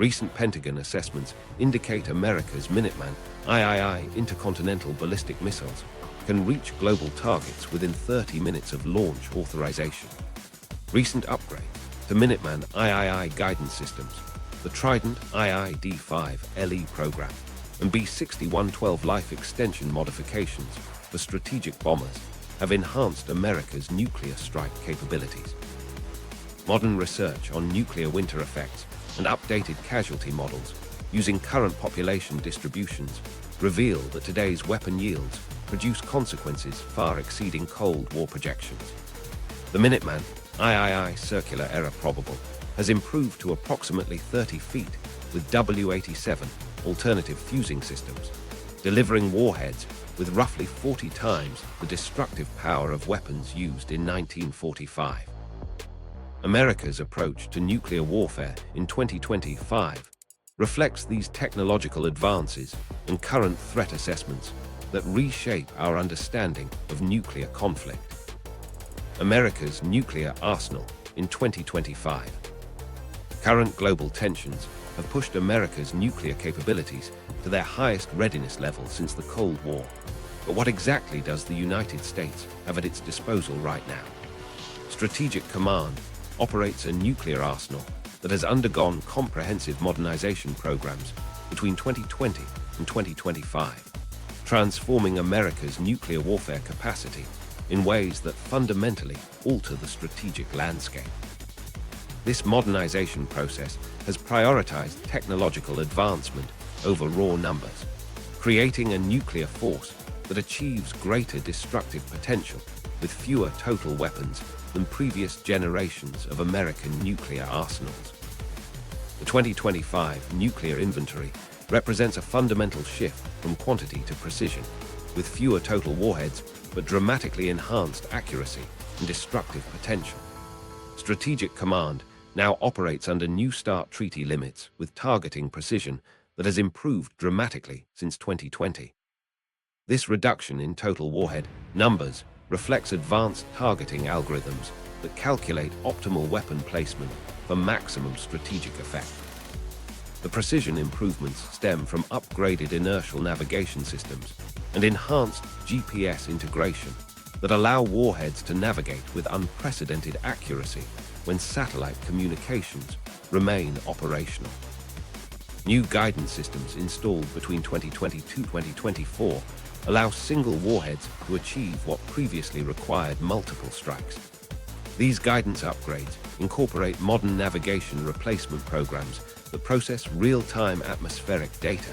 Recent Pentagon assessments indicate America's Minuteman III intercontinental ballistic missiles can reach global targets within 30 minutes of launch authorization. Recent upgrades to Minuteman III guidance systems, the Trident IID5LE program, and B-6112 life extension modifications for strategic bombers have enhanced America's nuclear strike capabilities. Modern research on nuclear winter effects and updated casualty models using current population distributions reveal that today's weapon yields produce consequences far exceeding Cold War projections. The Minuteman III circular error probable has improved to approximately 30 feet with W-87 alternative fusing systems, delivering warheads with roughly 40 times the destructive power of weapons used in 1945. America's approach to nuclear warfare in 2025 reflects these technological advances and current threat assessments that reshape our understanding of nuclear conflict. America's nuclear arsenal in 2025. Current global tensions have pushed America's nuclear capabilities to their highest readiness level since the Cold War. But what exactly does the United States have at its disposal right now? Strategic Command operates a nuclear arsenal that has undergone comprehensive modernization programs between 2020 and 2025, transforming America's nuclear warfare capacity in ways that fundamentally alter the strategic landscape. This modernization process has prioritized technological advancement over raw numbers, creating a nuclear force that achieves greater destructive potential with fewer total weapons than previous generations of American nuclear arsenals. The 2025 nuclear inventory represents a fundamental shift from quantity to precision, with fewer total warheads but dramatically enhanced accuracy and destructive potential. Strategic Command now operates under New START treaty limits with targeting precision that has improved dramatically since 2020. This reduction in total warhead numbers reflects advanced targeting algorithms that calculate optimal weapon placement for maximum strategic effect. The precision improvements stem from upgraded inertial navigation systems and enhanced GPS integration that allow warheads to navigate with unprecedented accuracy when satellite communications remain operational. New guidance systems installed between 2022 and 2024 allow single warheads to achieve what previously required multiple strikes. These guidance upgrades incorporate modern navigation replacement programs that process real-time atmospheric data,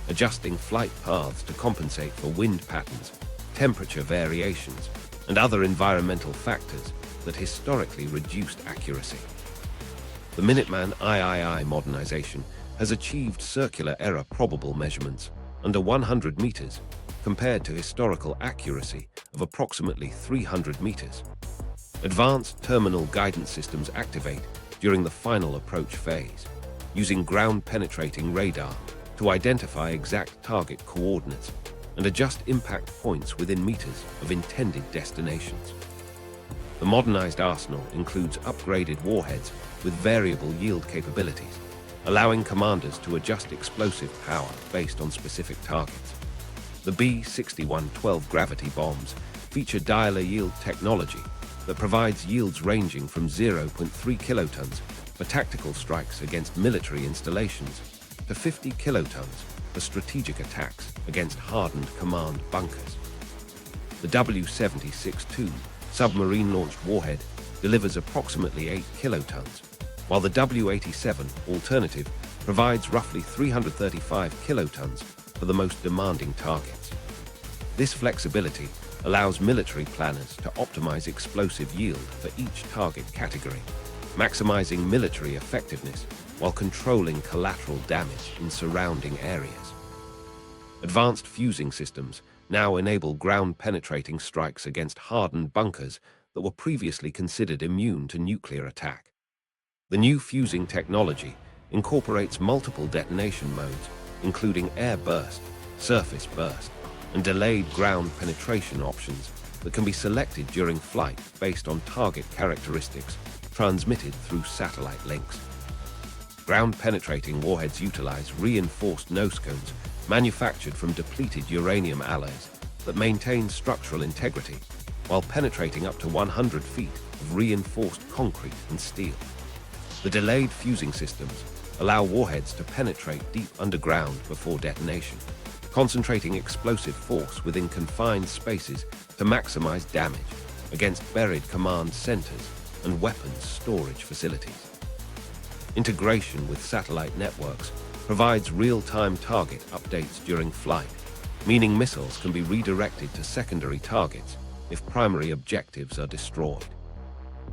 adjusting flight paths to compensate for wind patterns, temperature variations, and other environmental factors that historically reduced accuracy. The Minuteman III modernization has achieved circular error probable measurements under 100 meters compared to historical accuracy of approximately 300 meters. Advanced terminal guidance systems activate during the final approach phase, using ground-penetrating radar to identify exact target coordinates and adjust impact points within meters of intended destinations. The modernized arsenal includes upgraded warheads with variable yield capabilities, allowing commanders to adjust explosive power based on specific targets. The B-6112 gravity bombs feature dialer yield technology that provides yields ranging from 0.3 kilotons for tactical strikes against military installations to 50 kilotons for strategic attacks against hardened command bunkers. The W-76-2 submarine-launched warhead delivers approximately 8 kilotons, while the W-87 alternative provides roughly 335 kilotons for the most demanding targets. This flexibility allows military planners to optimize explosive yield for each target category, maximizing military effectiveness while controlling collateral damage in surrounding areas. Advanced fusing systems now enable ground-penetrating strikes against hardened bunkers that were previously considered immune to nuclear attack. The new fusing technology incorporates multiple detonation modes, including air burst, surface burst, and delayed ground penetration options that can be selected during flight based on target characteristics transmitted through satellite links. Ground-penetrating warheads utilize reinforced nose cones manufactured from depleted uranium alloys that maintain structural integrity while penetrating up to 100 feet of reinforced concrete and steel. The delayed fusing systems allow warheads to penetrate deep underground before detonation, concentrating explosive force within confined spaces to maximize damage against buried command centers and weapons storage facilities. Integration with satellite networks provides real-time target updates during flight, meaning missiles can be redirected to secondary targets if primary objectives are destroyed.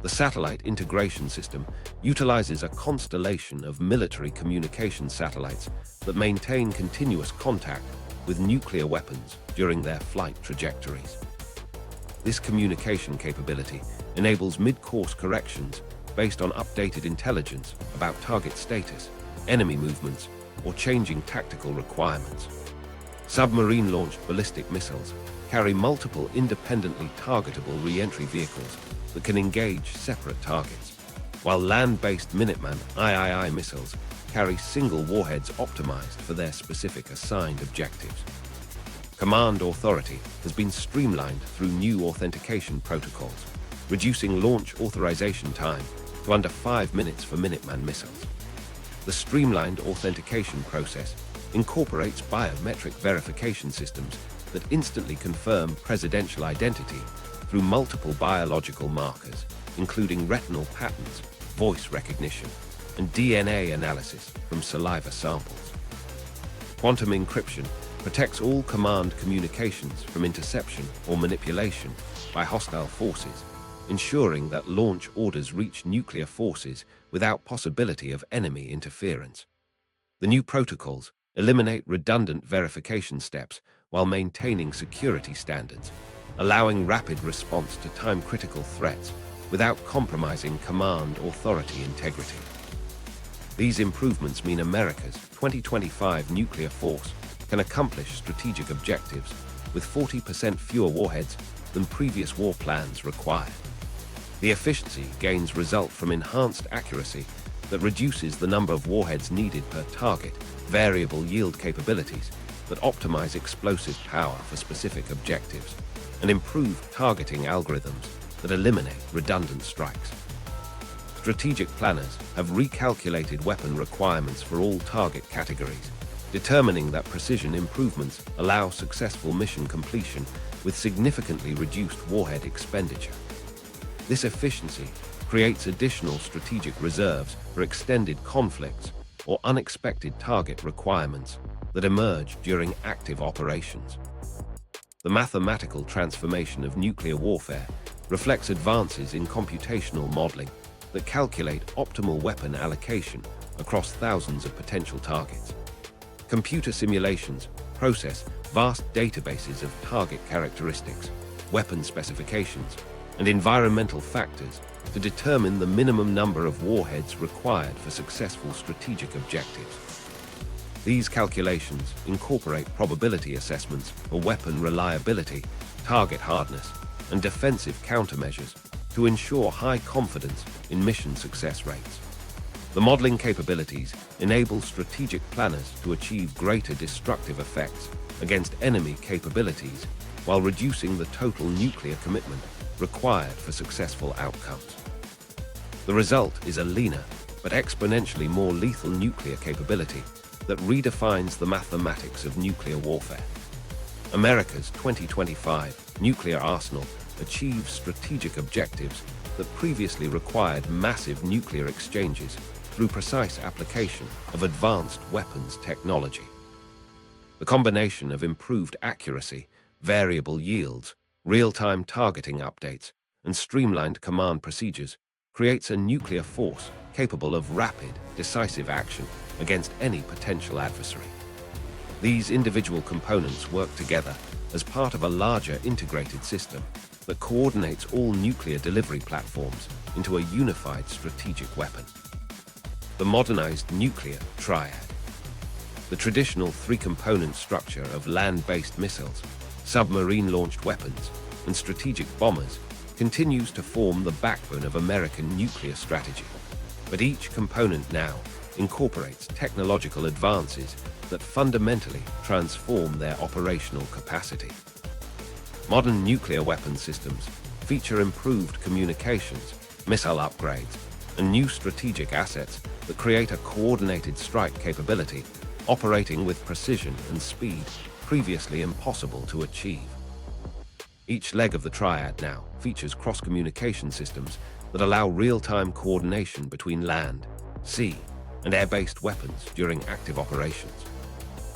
The satellite integration system utilizes a constellation of military communication satellites that maintain continuous contact with nuclear weapons during their flight trajectories. This communication capability enables mid-course corrections based on updated intelligence about target status, enemy movements, or changing tactical requirements. Submarine-launched ballistic missiles carry multiple independently targetable re-entry vehicles that can engage separate targets, while land-based Minuteman III missiles carry single warheads optimized for their specific assigned objectives. Command authority has been streamlined through new authentication protocols, reducing launch authorization time to under 5 minutes for Minuteman missiles. The streamlined authentication process incorporates biometric verification systems that instantly confirm presidential identity through multiple biological markers, including retinal patterns, voice recognition, and DNA analysis from saliva samples. Quantum encryption protects all command communications from interception or manipulation by hostile forces, ensuring that launch orders reach nuclear forces without possibility of enemy interference. The new protocols eliminate redundant verification steps while maintaining security standards, allowing rapid response to time-critical threats without compromising command authority integrity. These improvements mean America's 2025 nuclear force can accomplish strategic objectives with 40% fewer warheads than previous war plans required. The efficiency gains result from enhanced accuracy that reduces the number of warheads needed per target, variable yield capabilities that optimize explosive power for specific objectives, and improved targeting algorithms that eliminate redundant strikes. Strategic planners have recalculated weapon requirements for all target categories, determining that precision improvements allow successful mission completion with significantly reduced warhead expenditure. This efficiency creates additional strategic reserves for extended conflicts or unexpected target requirements that emerge during active operations. The mathematical transformation of nuclear warfare reflects advances in computational modeling that calculate optimal weapon allocation across thousands of potential targets. Computer simulations process vast databases of target characteristics, weapon specifications, and environmental factors to determine the minimum number of warheads required for successful strategic objectives. These calculations incorporate probability assessments for weapon reliability, target hardness, and defensive countermeasures to ensure high confidence in mission success rates. The modeling capabilities enable strategic planners to achieve greater destructive effects against enemy capabilities while reducing the total nuclear commitment required for successful outcomes. The result is a leaner but exponentially more lethal nuclear capability that redefines the mathematics of nuclear warfare. America's 2025 nuclear arsenal achieves strategic objectives that previously required massive nuclear exchanges through precise application of advanced weapons technology. The combination of improved accuracy, variable yields, real-time targeting updates, and streamlined command procedures creates a nuclear force capable of rapid, decisive action against any potential adversary. These individual components work together as part of a larger integrated system that coordinates all nuclear delivery platforms into a unified strategic weapon. The modernized nuclear Triad. The traditional three-component structure of land-based missiles, submarine-launched weapons, and strategic bombers continues to form the backbone of American nuclear strategy. But each component now incorporates technological advances that fundamentally transform their operational capacity. Modern nuclear weapon systems feature improved communications, missile upgrades, and new strategic assets that create a coordinated strike capability, operating with precision and speed previously impossible to achieve. Each leg of the Triad now features cross-communication systems that allow real-time coordination between land, sea, and air-based weapons during active operations.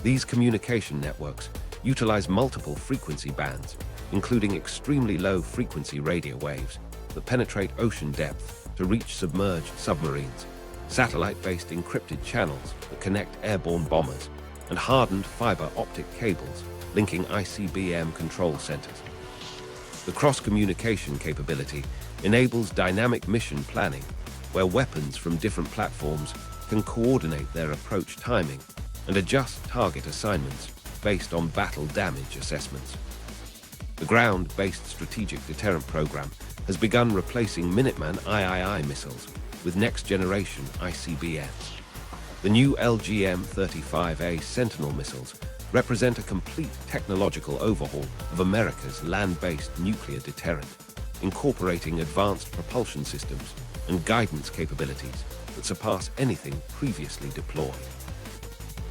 These communication networks utilize multiple frequency bands, including extremely low-frequency radio waves that penetrate ocean depth to reach submerged submarines, satellite-based encrypted channels that connect airborne bombers, and hardened fiber optic cables linking ICBM control centers. The cross-communication capability enables dynamic mission planning, where weapons from different platforms can coordinate their approach timing and adjust target assignments based on battle damage assessments. The ground-based strategic deterrent program has begun replacing Minuteman III missiles with next-generation ICBMs. The new LGM-35A Sentinel missiles represent a complete technological overhaul of America's land-based nuclear deterrent, incorporating advanced propulsion systems and guidance capabilities that surpass anything previously deployed.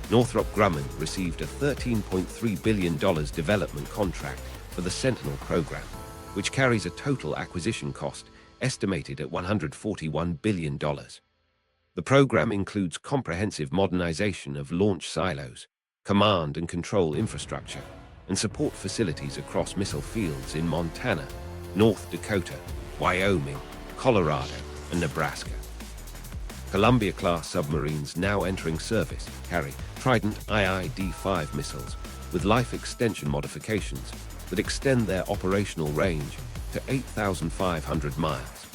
Northrop Grumman received a $13.3 billion development contract for the Sentinel program, which carries a total acquisition cost estimated at $141 billion. The program includes comprehensive modernization of launch silos, command and control infrastructure, and support facilities across missile fields in Montana, North Dakota, Wyoming, Colorado, and Nebraska. Columbia-class submarines now entering service carry Trident IID5 missiles with life extension modifications that extend their operational range to 8,500 miles.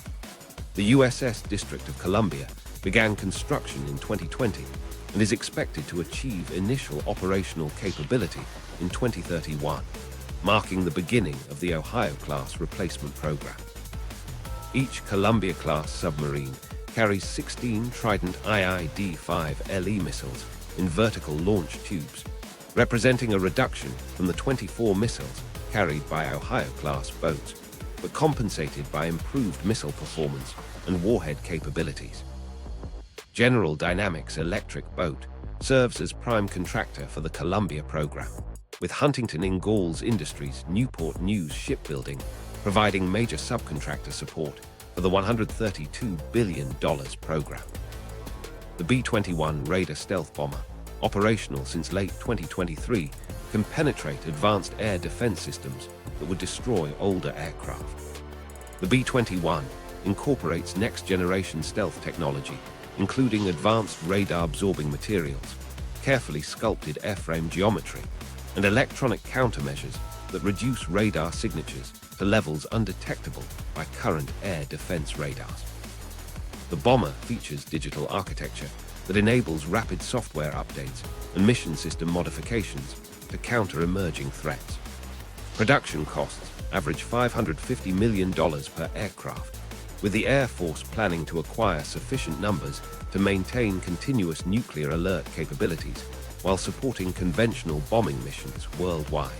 The USS District of Columbia began construction in 2020 and is expected to achieve initial operational capability in 2031, marking the beginning of the Ohio-class replacement program. Each Columbia-class submarine carries 16 Trident IID5LE missiles in vertical launch tubes, representing a reduction from the 24 missiles carried by Ohio-class boats, but compensated by improved missile performance and warhead capabilities. General Dynamics Electric Boat serves as prime contractor for the Columbia program, with Huntington Ingalls Industries Newport News Shipbuilding providing major subcontractor support for the $132 billion program. The B-21 Raider stealth bomber, operational since late 2023, can penetrate advanced air defense systems that would destroy older aircraft. The B-21 incorporates next-generation stealth technology, including advanced radar-absorbing materials, carefully sculpted airframe geometry, and electronic countermeasures that reduce radar signatures to levels undetectable by current air defense radars. The bomber features digital architecture that enables rapid software updates and mission system modifications to counter emerging threats. Production costs average $550 million per aircraft, with the Air Force planning to acquire sufficient numbers to maintain continuous nuclear alert capabilities while supporting conventional bombing missions worldwide.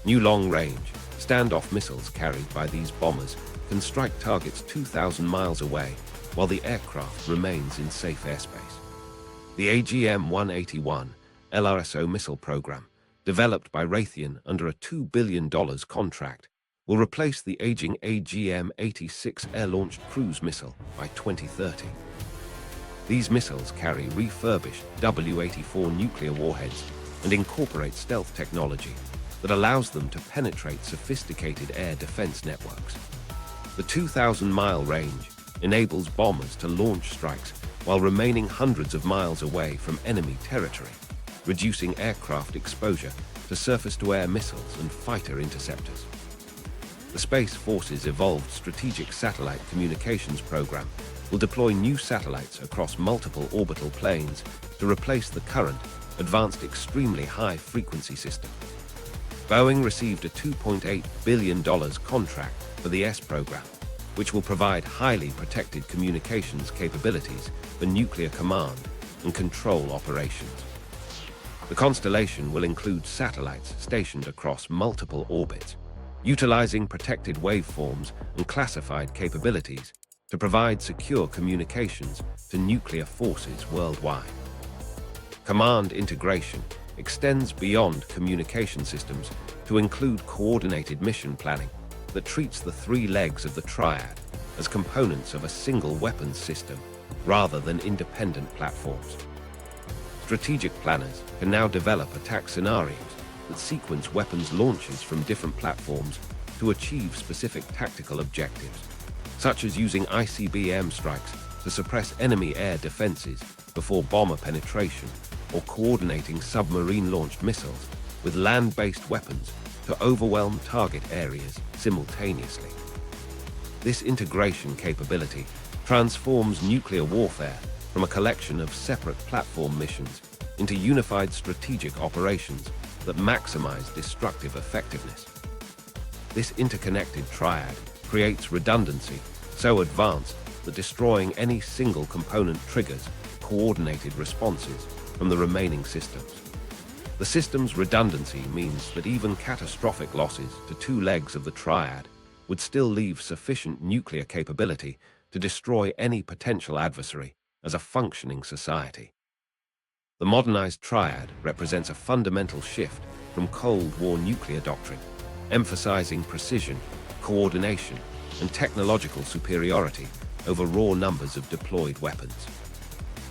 New long-range, standoff missiles carried by these bombers can strike targets 2,000 miles away while the aircraft remains in safe airspace. The AGM-181 LRSO missile program, developed by Raytheon under a $2 billion contract, will replace the aging AGM-86 air-launched cruise missile by 2030. These missiles carry refurbished W-84 nuclear warheads and incorporate stealth technology that allows them to penetrate sophisticated air defense networks. The 2,000-mile range enables bombers to launch strikes while remaining hundreds of miles away from enemy territory, reducing aircraft exposure to surface-to-air missiles and fighter interceptors. The Space Force's evolved Strategic Satellite Communications Program will deploy new satellites across multiple orbital planes to replace the current, advanced extremely high-frequency system. Boeing received a $2.8 billion contract for the S program, which will provide highly protected communications capabilities for nuclear command and control operations. The constellation will include satellites stationed across multiple orbits, utilizing protected waveforms and classified capabilities to provide secure communications to nuclear forces worldwide. Command integration extends beyond communication systems to include coordinated mission planning that treats the three legs of the Triad as components of a single weapons system rather than independent platforms. Strategic planners can now develop attack scenarios that sequence weapons launches from different platforms to achieve specific tactical objectives, such as using ICBM strikes to suppress enemy air defenses before bomber penetration, or coordinating submarine-launched missiles with land-based weapons to overwhelm target areas simultaneously. This integration capability transforms nuclear warfare from a collection of separate platform missions into unified strategic operations that maximize destructive effectiveness. This interconnected triad creates redundancy so advanced that destroying any single component triggers coordinated responses from the remaining systems. The system's redundancy means that even catastrophic losses to two legs of the triad would still leave sufficient nuclear capability to destroy any potential adversary as a functioning society. The modernized triad represents a fundamental shift from Cold War nuclear doctrine, emphasizing precision, coordination, and technological superiority over raw numbers of deployed weapons.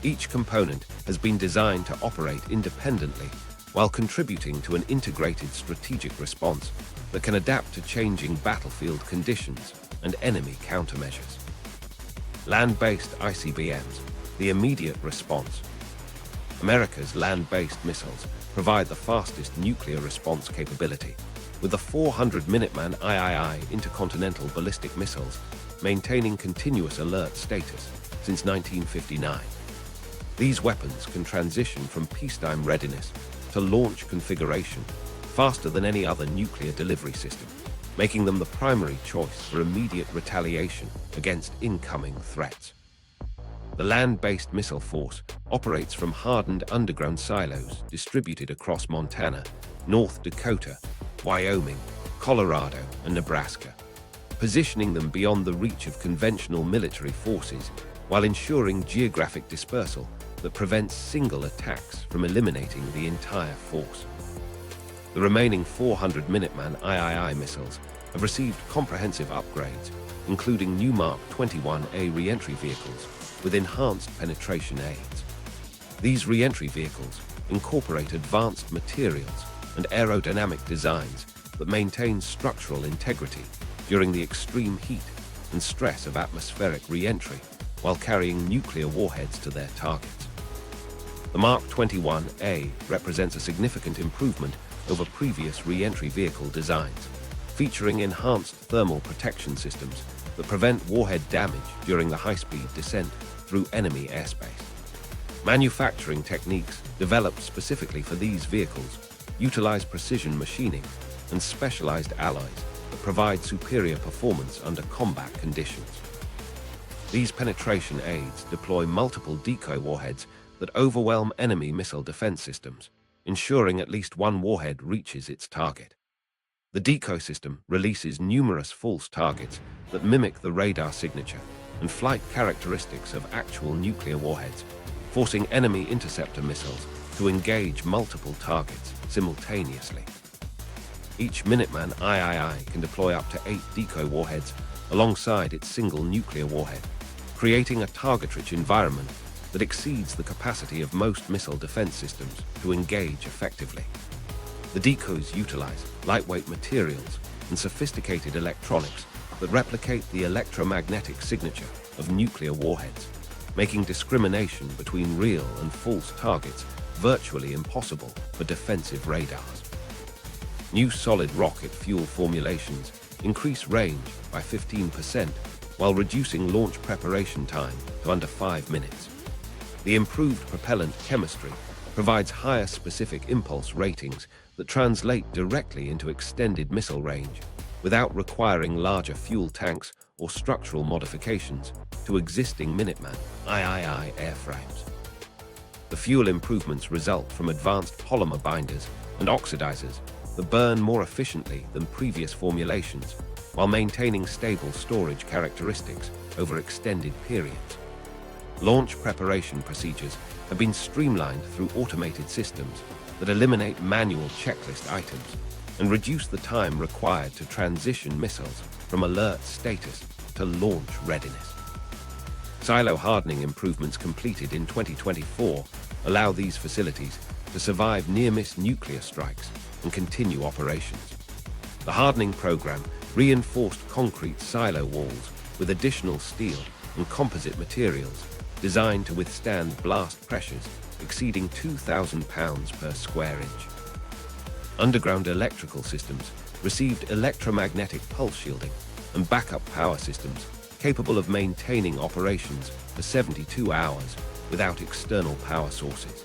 Each component has been designed to operate independently while contributing to an integrated strategic response that can adapt to changing battlefield conditions and enemy countermeasures. Land-based ICBMs, the immediate response. America's land-based missiles provide the fastest nuclear response capability, with the 400 Minuteman III intercontinental ballistic missiles maintaining continuous alert status since 1959. These weapons can transition from peacetime readiness to launch configuration faster than any other nuclear delivery system, making them the primary choice for immediate retaliation against incoming threats. The land-based missile force operates from hardened underground silos distributed across Montana, North Dakota, Wyoming, Colorado, and Nebraska, positioning them beyond the reach of conventional military forces while ensuring geographic dispersal that prevents single attacks from eliminating the entire force. The remaining 400 Minuteman III missiles have received comprehensive upgrades, including new Mark 21A re-entry vehicles with enhanced penetration aids. These re-entry vehicles incorporate advanced materials and aerodynamic designs that maintain structural integrity during the extreme heat and stress of atmospheric re-entry while carrying nuclear warheads to their targets. The Mark 21A represents a significant improvement over previous re-entry vehicle designs, featuring enhanced thermal protection systems that prevent warhead damage during the high-speed descent through enemy airspace. Manufacturing techniques developed specifically for these vehicles utilize precision machining and specialized alloys that provide superior performance under combat conditions. These penetration aids deploy multiple decoy warheads that overwhelm enemy missile defense systems, ensuring at least one warhead reaches its target. The decoy system releases numerous false targets that mimic the radar signature and flight characteristics of actual nuclear warheads, forcing enemy interceptor missiles to engage multiple targets simultaneously. Each Minuteman III can deploy up to 8 decoy warheads alongside its single nuclear warhead, creating a target-rich environment that exceeds the capacity of most missile defense systems to engage effectively. The decoys utilize lightweight materials and sophisticated electronics that replicate the electromagnetic signature of nuclear warheads, making discrimination between real and false targets virtually impossible for defensive radars. New solid rocket fuel formulations increase range by 15% while reducing launch preparation time to under 5 minutes. The improved propellant chemistry provides higher specific impulse ratings that translate directly into extended missile range without requiring larger fuel tanks or structural modifications to existing Minuteman III airframes. The fuel improvements result from advanced polymer binders and oxidizers that burn more efficiently than previous formulations, while maintaining stable storage characteristics over extended periods. Launch preparation procedures have been streamlined through automated systems that eliminate manual checklist items and reduce the time required to transition missiles from alert status to launch readiness. Silo hardening improvements completed in 2024 allow these facilities to survive near-miss nuclear strikes and continue operations. The hardening program reinforced concrete silo walls with additional steel and composite materials designed to withstand blast pressures exceeding 2,000 pounds per square inch. Underground electrical systems received electromagnetic pulse shielding and backup power systems capable of maintaining operations for 72 hours without external power sources.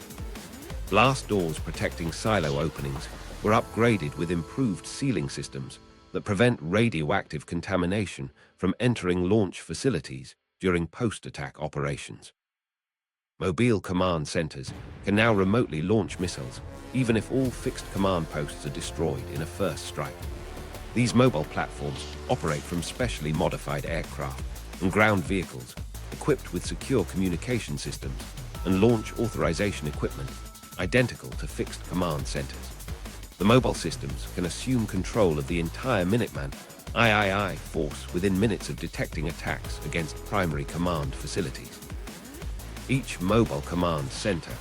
Blast doors protecting silo openings were upgraded with improved sealing systems that prevent radioactive contamination from entering launch facilities during post-attack operations. Mobile command centers can now remotely launch missiles, even if all fixed command posts are destroyed in a first strike. These mobile platforms operate from specially modified aircraft and ground vehicles equipped with secure communication systems and launch authorization equipment identical to fixed command centers. The mobile systems can assume control of the entire Minuteman III force within minutes of detecting attacks against primary command facilities. Each mobile command center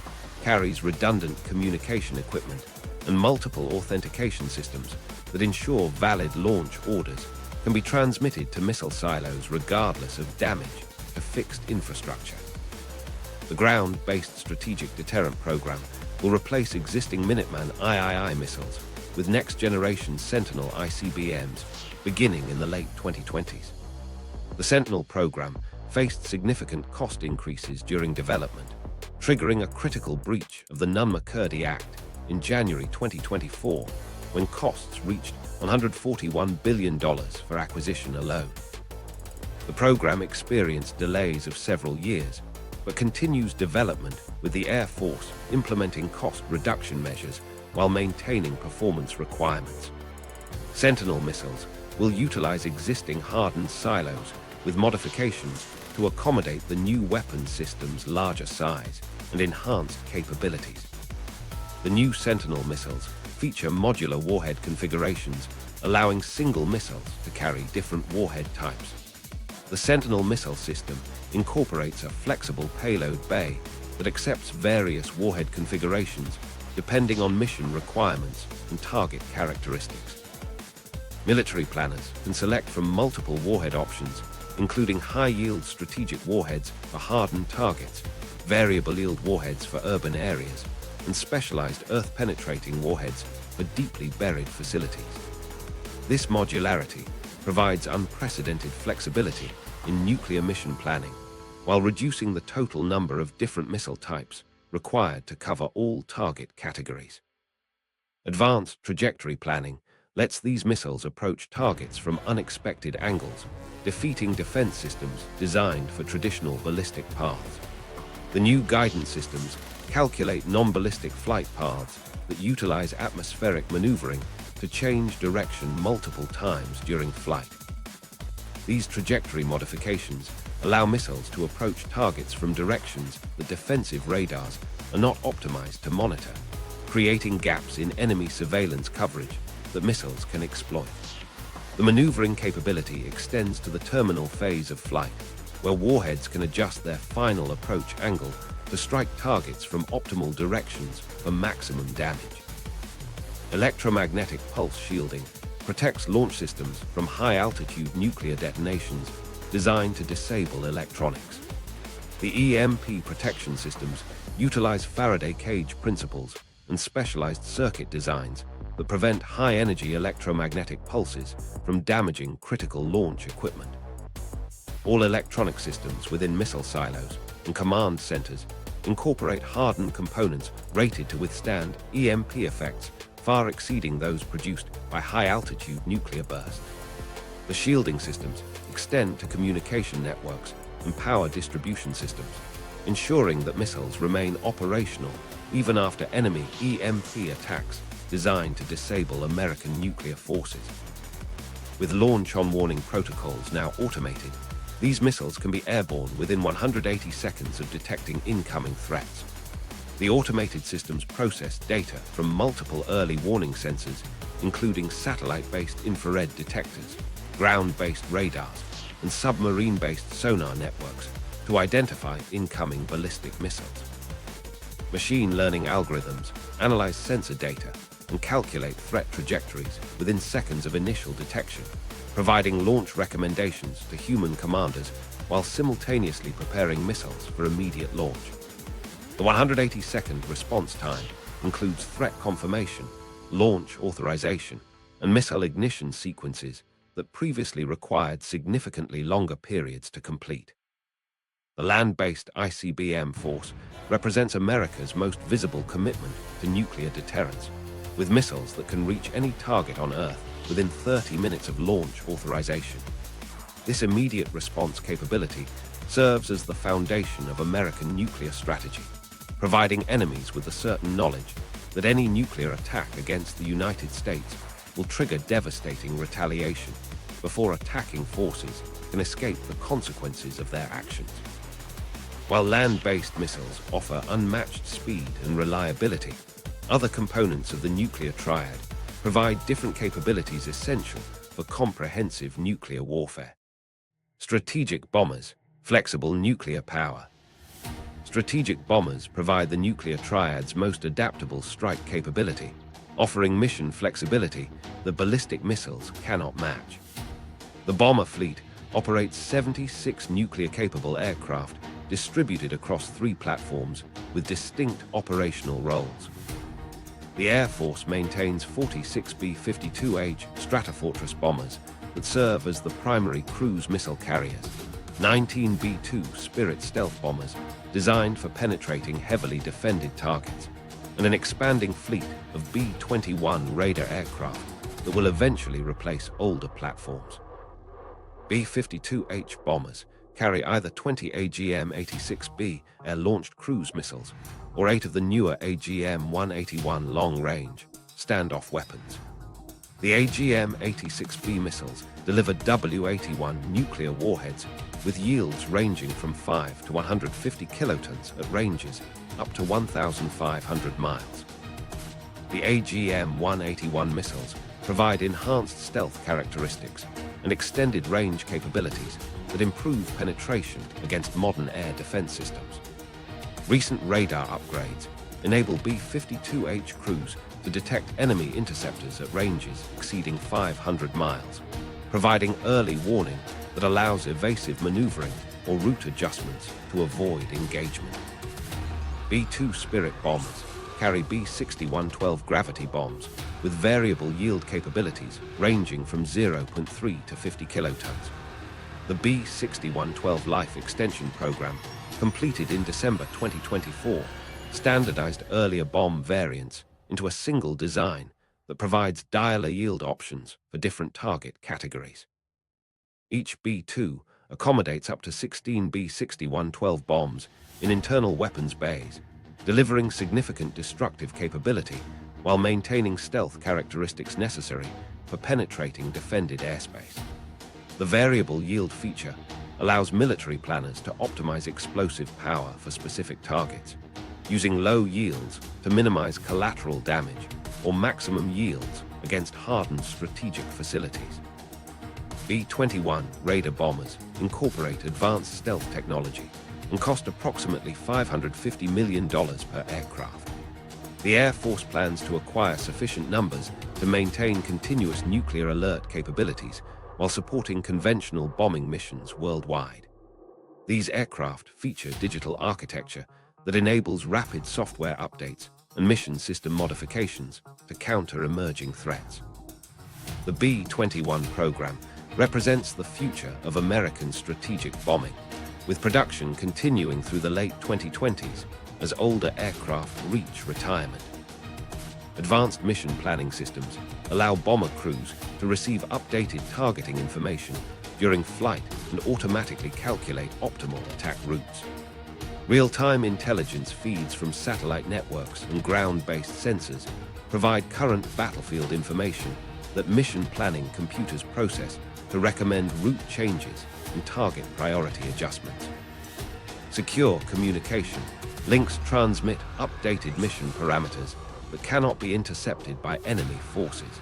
carries redundant communication equipment and multiple authentication systems that ensure valid launch orders can be transmitted to missile silos regardless of damage to fixed infrastructure. The ground-based strategic deterrent program will replace existing Minuteman III missiles with next-generation Sentinel ICBMs beginning in the late 2020s. The Sentinel program faced significant cost increases during development, triggering a critical breach of the Nunn-McCurdy Act in January 2024, when costs reached $141 billion for acquisition alone. The program experienced delays of several years, but continues development with the Air Force implementing cost reduction measures while maintaining performance requirements. Sentinel missiles will utilize existing hardened silos with modifications to accommodate the new weapon system's larger size and enhanced capabilities. The new Sentinel missiles feature modular warhead configurations, allowing single missiles to carry different warhead types. The Sentinel missile system incorporates a flexible payload bay that accepts various warhead configurations depending on mission requirements and target characteristics. Military planners can select from multiple warhead options, including high-yield strategic warheads for hardened targets, variable-yield warheads for urban areas, and specialized earth-penetrating warheads for deeply buried facilities. This modularity provides unprecedented flexibility in nuclear mission planning, while reducing the total number of different missile types required to cover all target categories. Advanced trajectory planning lets these missiles approach targets from unexpected angles, defeating defense systems designed for traditional ballistic paths. The new guidance systems calculate non-ballistic flight paths that utilize atmospheric maneuvering to change direction multiple times during flight. These trajectory modifications allow missiles to approach targets from directions that defensive radars are not optimized to monitor, creating gaps in enemy surveillance coverage that missiles can exploit. The maneuvering capability extends to the terminal phase of flight, where warheads can adjust their final approach angle to strike targets from optimal directions for maximum damage. Electromagnetic pulse shielding protects launch systems from high-altitude nuclear detonations designed to disable electronics. The EMP protection systems utilize Faraday cage principles and specialized circuit designs that prevent high-energy electromagnetic pulses from damaging critical launch equipment. All electronic systems within missile silos and command centers incorporate hardened components rated to withstand EMP effects far exceeding those produced by high-altitude nuclear bursts. The shielding systems extend to communication networks and power distribution systems, ensuring that missiles remain operational even after enemy EMP attacks designed to disable American nuclear forces. With launch-on-warning protocols now automated, these missiles can be airborne within 180 seconds of detecting incoming threats. The automated systems process data from multiple early warning sensors, including satellite-based infrared detectors, ground-based radars, and submarine-based sonar networks to identify incoming ballistic missiles. Machine learning algorithms analyze sensor data and calculate threat trajectories within seconds of initial detection, providing launch recommendations to human commanders while simultaneously preparing missiles for immediate launch. The 180-second response time includes threat confirmation, launch authorization, and missile ignition sequences that previously required significantly longer periods to complete. The land-based ICBM force represents America's most visible commitment to nuclear deterrence, with missiles that can reach any target on Earth within 30 minutes of launch authorization. This immediate response capability serves as the foundation of American nuclear strategy, providing enemies with the certain knowledge that any nuclear attack against the United States will trigger devastating retaliation before attacking forces can escape the consequences of their actions. While land-based missiles offer unmatched speed and reliability, other components of the nuclear triad provide different capabilities essential for comprehensive nuclear warfare. Strategic bombers, flexible nuclear power. Strategic bombers provide the nuclear triad's most adaptable strike capability, offering mission flexibility that ballistic missiles cannot match. The bomber fleet operates 76 nuclear-capable aircraft distributed across 3 platforms with distinct operational roles. The Air Force maintains 46 B-52H Stratofortress bombers that serve as the primary cruise missile carriers, 19 B-2 Spirit stealth bombers designed for penetrating heavily defended targets, and an expanding fleet of B-21 Raider aircraft that will eventually replace older platforms. B-52H bombers carry either 20 AGM-86B air-launched cruise missiles or 8 of the newer AGM-181 long-range standoff weapons. The AGM-86B missiles deliver W-81 nuclear warheads with yields ranging from 5 to 150 kilotons at ranges up to 1,500 miles. The AGM-181 missiles provide enhanced stealth characteristics and extended range capabilities that improve penetration against modern air defense systems. Recent radar upgrades enable B-52H crews to detect enemy interceptors at ranges exceeding 500 miles, providing early warning that allows evasive maneuvering or route adjustments to avoid engagement. B-2 Spirit bombers carry B-6112 gravity bombs with variable yield capabilities ranging from 0.3 to 50 kilotons. The B-6112 Life Extension Program, completed in December 2024, standardized earlier bomb variants into a single design that provides dialer yield options for different target categories. Each B-2 accommodates up to 16 B-6112 bombs in internal weapons bays, delivering significant destructive capability while maintaining stealth characteristics necessary for penetrating defended airspace. The variable yield feature allows military planners to optimize explosive power for specific targets, using low yields to minimize collateral damage or maximum yields against hardened strategic facilities. B-21 Raider bombers incorporate advanced stealth technology and cost approximately $550 million per aircraft. The Air Force plans to acquire sufficient numbers to maintain continuous nuclear alert capabilities while supporting conventional bombing missions worldwide. These aircraft feature digital architecture that enables rapid software updates and mission system modifications to counter emerging threats. The B-21 program represents the future of American strategic bombing, with production continuing through the late 2020s as older aircraft reach retirement. Advanced mission planning systems allow bomber crews to receive updated targeting information during flight and automatically calculate optimal attack routes. Real-time intelligence feeds from satellite networks and ground-based sensors provide current battlefield information that mission planning computers process to recommend route changes and target priority adjustments. Secure communication links transmit updated mission parameters that cannot be intercepted by enemy forces,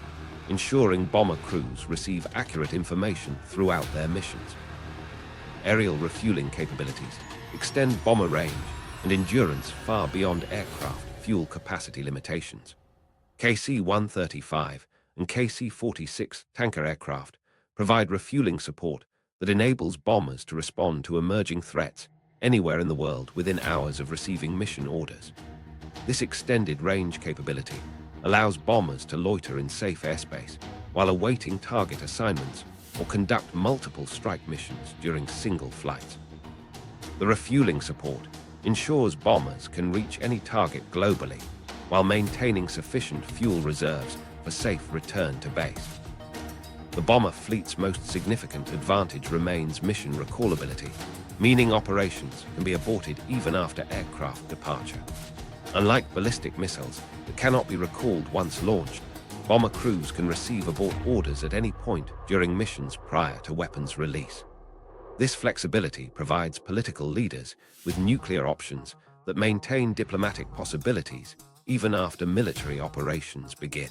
ensuring bomber crews receive accurate information throughout their missions. Aerial refueling capabilities extend bomber range and endurance far beyond aircraft fuel capacity limitations. KC-135 and KC-46 tanker aircraft provide refueling support that enables bombers to respond to emerging threats anywhere in the world within hours of receiving mission orders. This extended range capability allows bombers to loiter in safe airspace while awaiting target assignments or conduct multiple strike missions during single flights. The refueling support ensures bombers can reach any target globally while maintaining sufficient fuel reserves for safe return to base. The bomber fleet's most significant advantage remains mission recallability, meaning operations can be aborted even after aircraft departure. Unlike ballistic missiles that cannot be recalled once launched, bomber crews can receive abort orders at any point during missions prior to weapons release. This flexibility provides political leaders with nuclear options that maintain diplomatic possibilities even after military operations begin.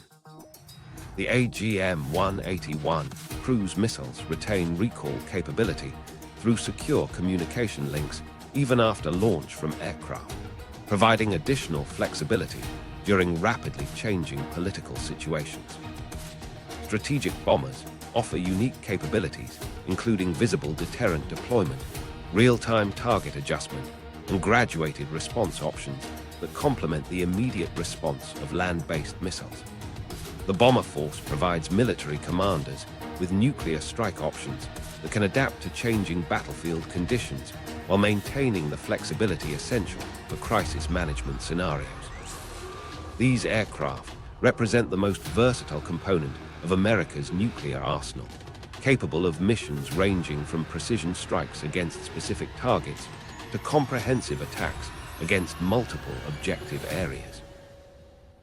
The AGM-181 cruise missiles retain recall capability through secure communication links even after launch from aircraft, providing additional flexibility during rapidly changing political situations. Strategic bombers offer unique capabilities, including visible deterrent deployment, real-time target adjustment, and graduated response options that complement the immediate response of land-based missiles. The bomber force provides military commanders with nuclear strike options that can adapt to changing battlefield conditions while maintaining the flexibility essential for crisis management scenarios. These aircraft represent the most versatile component of America's nuclear arsenal, capable of missions ranging from precision strikes against specific targets to comprehensive attacks against multiple objective areas.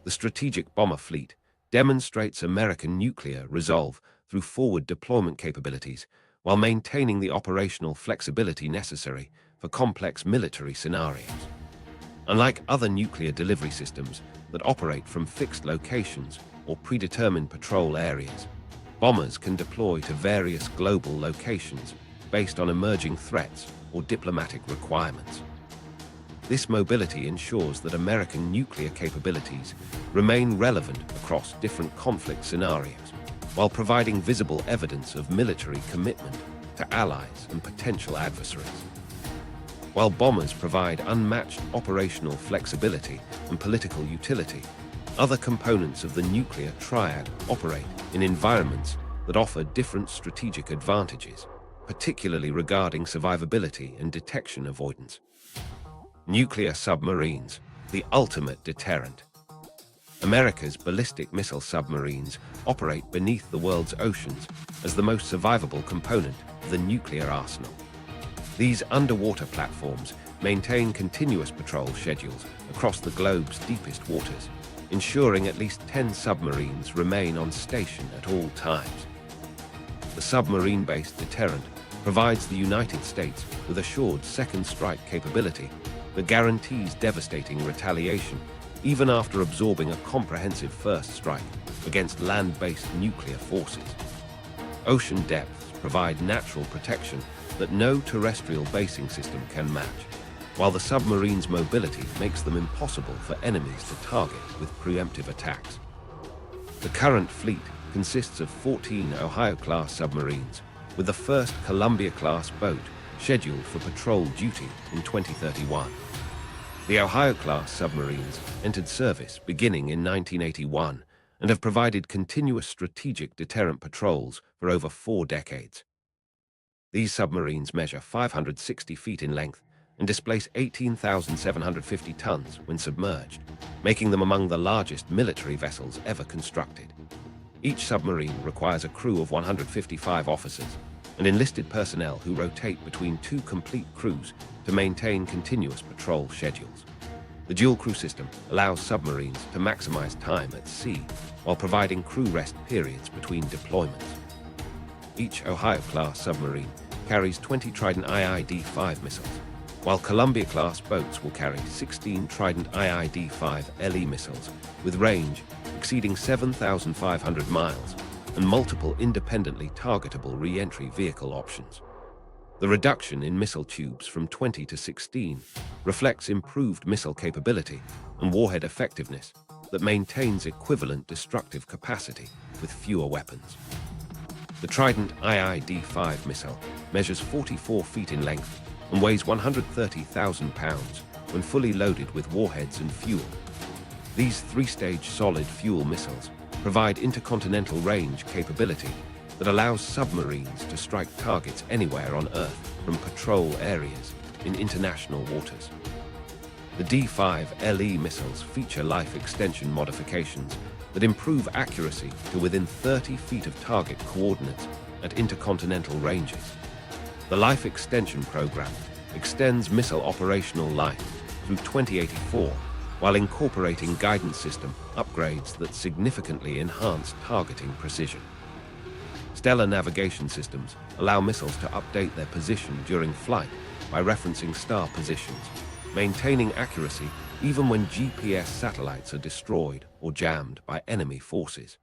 The strategic bomber fleet demonstrates American nuclear resolve through forward deployment capabilities while maintaining the operational flexibility necessary for complex military scenarios. Unlike other nuclear delivery systems that operate from fixed locations or predetermined patrol areas, bombers can deploy to various global locations based on emerging threats or diplomatic requirements. This mobility ensures that American nuclear capabilities remain relevant across different conflict scenarios, while providing visible evidence of military commitment to allies and potential adversaries. While bombers provide unmatched operational flexibility and political utility, other components of the nuclear triad operate in environments that offer different strategic advantages, particularly regarding survivability and detection avoidance. Nuclear submarines, the ultimate deterrent. America's ballistic missile submarines operate beneath the world's oceans as the most survivable component of the nuclear arsenal. These underwater platforms maintain continuous patrol schedules across the globe's deepest waters, ensuring at least 10 submarines remain on station at all times. The submarine-based deterrent provides the United States with assured second strike capability that guarantees devastating retaliation even after absorbing a comprehensive first strike against land-based nuclear forces. Ocean depths provide natural protection that no terrestrial basing system can match, while the submarine's mobility makes them impossible for enemies to target with preemptive attacks. The current fleet consists of 14 Ohio-class submarines, with the first Columbia-class boat scheduled for patrol duty in 2031. The Ohio-class submarines entered service beginning in 1981 and have provided continuous strategic deterrent patrols for over 4 decades. These submarines measure 560 feet in length and displace 18,750 tons when submerged, making them among the largest military vessels ever constructed. Each submarine requires a crew of 155 officers and enlisted personnel who rotate between two complete crews to maintain continuous patrol schedules. The dual crew system allows submarines to maximize time at sea while providing crew rest periods between deployments. Each Ohio-class submarine carries 20 Trident IID5 missiles, while Columbia-class boats will carry 16 Trident IID5LE missiles with range exceeding 7,500 miles and multiple independently targetable re-entry vehicle options. The reduction in missile tubes from 20 to 16 reflects improved missile capability and warhead effectiveness that maintains equivalent destructive capacity with fewer weapons. The Trident IID5 missile measures 44 feet in length and weighs 130,000 pounds when fully loaded with warheads and fuel. These three-stage solid fuel missiles provide intercontinental range capability that allows submarines to strike targets anywhere on Earth from patrol areas in international waters. The D5LE missiles feature life extension modifications that improve accuracy to within 30 feet of target coordinates at intercontinental ranges. The Life Extension Program extends missile operational life through 2084 while incorporating guidance system upgrades that significantly enhance targeting precision. Stellar navigation systems allow missiles to update their position during flight by referencing star positions, maintaining accuracy even when GPS satellites are destroyed or jammed by enemy forces.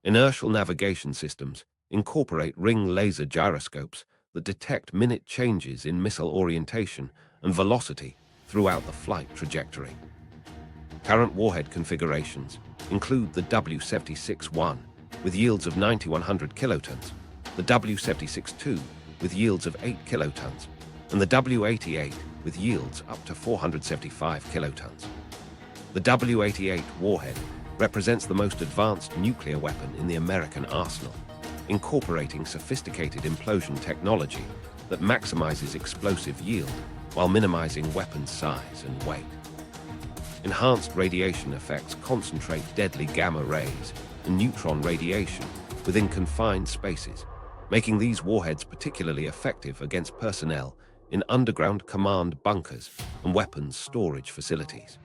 Inertial navigation systems incorporate ring laser gyroscopes that detect minute changes in missile orientation and velocity throughout the flight trajectory. Current warhead configurations include the W76-1 with yields of 9,100 kilotons, the W76-2 with yields of 8 kilotons, and the W88 with yields up to 475 kilotons. The W88 warhead represents the most advanced nuclear weapon in the American arsenal, incorporating sophisticated implosion technology that maximizes explosive yield while minimizing weapon size and weight. Enhanced radiation effects concentrate deadly gamma rays and neutron radiation within confined spaces, making these warheads particularly effective against personnel in underground command bunkers and weapons storage facilities.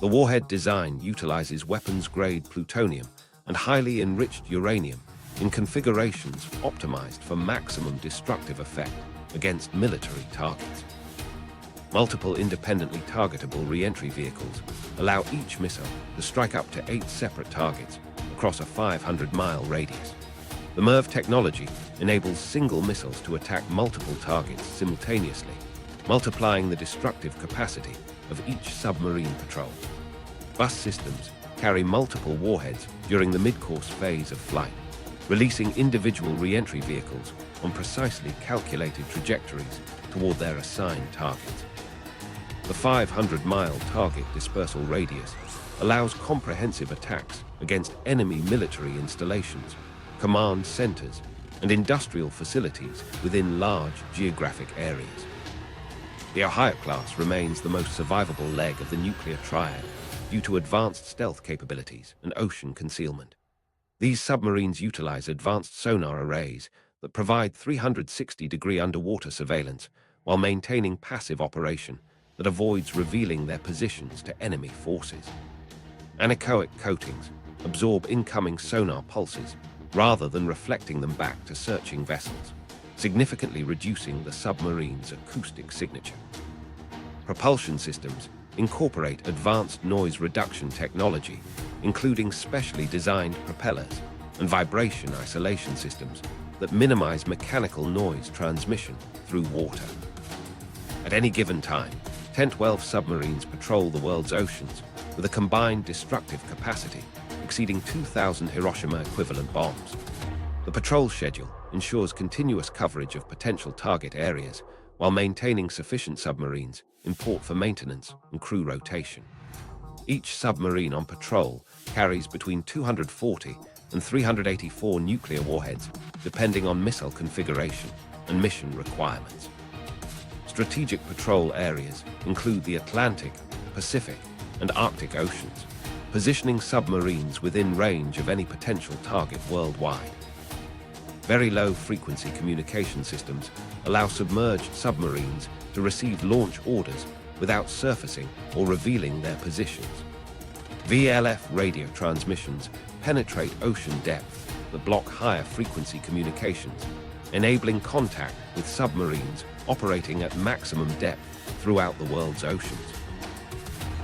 The warhead design utilizes weapons-grade plutonium and highly enriched uranium in configurations optimized for maximum destructive effect against military targets. Multiple independently targetable re-entry vehicles allow each missile to strike up to 8 separate targets across a 500-mile radius. The MERV technology enables single missiles to attack multiple targets simultaneously, multiplying the destructive capacity of each submarine patrol. Bus systems carry multiple warheads during the mid-course phase of flight, releasing individual re-entry vehicles on precisely calculated trajectories toward their assigned targets. The 500-mile target dispersal radius allows comprehensive attacks against enemy military installations, command centers, and industrial facilities within large geographic areas. The Ohio class remains the most survivable leg of the nuclear triad due to advanced stealth capabilities and ocean concealment. These submarines utilize advanced sonar arrays that provide 360-degree underwater surveillance while maintaining passive operation that avoids revealing their positions to enemy forces. Anechoic coatings absorb incoming sonar pulses rather than reflecting them back to searching vessels, significantly reducing the submarine's acoustic signature. Propulsion systems incorporate advanced noise reduction technology, including specially designed propellers and vibration isolation systems that minimize mechanical noise transmission through water. At any given time, 10-12 submarines patrol the world's oceans with a combined destructive capacity exceeding 2,000 Hiroshima-equivalent bombs. The patrol schedule ensures continuous coverage of potential target areas while maintaining sufficient submarines in port for maintenance and crew rotation. Each submarine on patrol carries between 240 and 384 nuclear warheads, depending on missile configuration and mission requirements. Strategic patrol areas include the Atlantic, Pacific, and Arctic Oceans, positioning submarines within range of any potential target worldwide. Very low-frequency communication systems allow submerged submarines to receive launch orders without surfacing or revealing their positions. VLF radio transmissions penetrate ocean depths that block higher frequency communications, enabling contact with submarines operating at maximum depth throughout the world's oceans.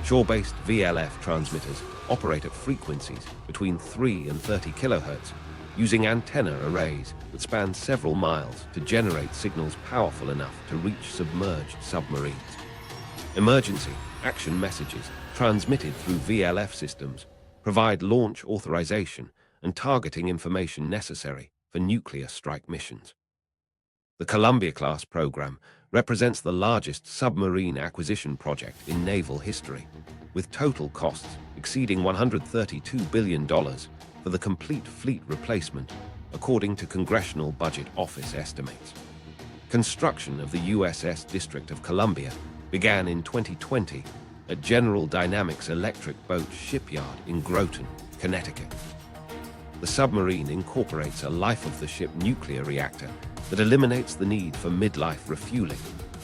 Shore-based VLF transmitters operate at frequencies between 3 and 30 kHz, using antenna arrays that span several miles to generate signals powerful enough to reach submerged submarines. Emergency action messages transmitted through VLF systems provide launch authorization and targeting information necessary for nuclear strike missions. The Columbia-class program represents the largest submarine acquisition project in naval history, with total costs exceeding $132 billion for the complete fleet replacement, according to Congressional Budget Office estimates. Construction of the USS District of Columbia began in 2020 at General Dynamics Electric Boat Shipyard in Groton, Connecticut. The submarine incorporates a life-of-the-ship nuclear reactor that eliminates the need for midlife refueling,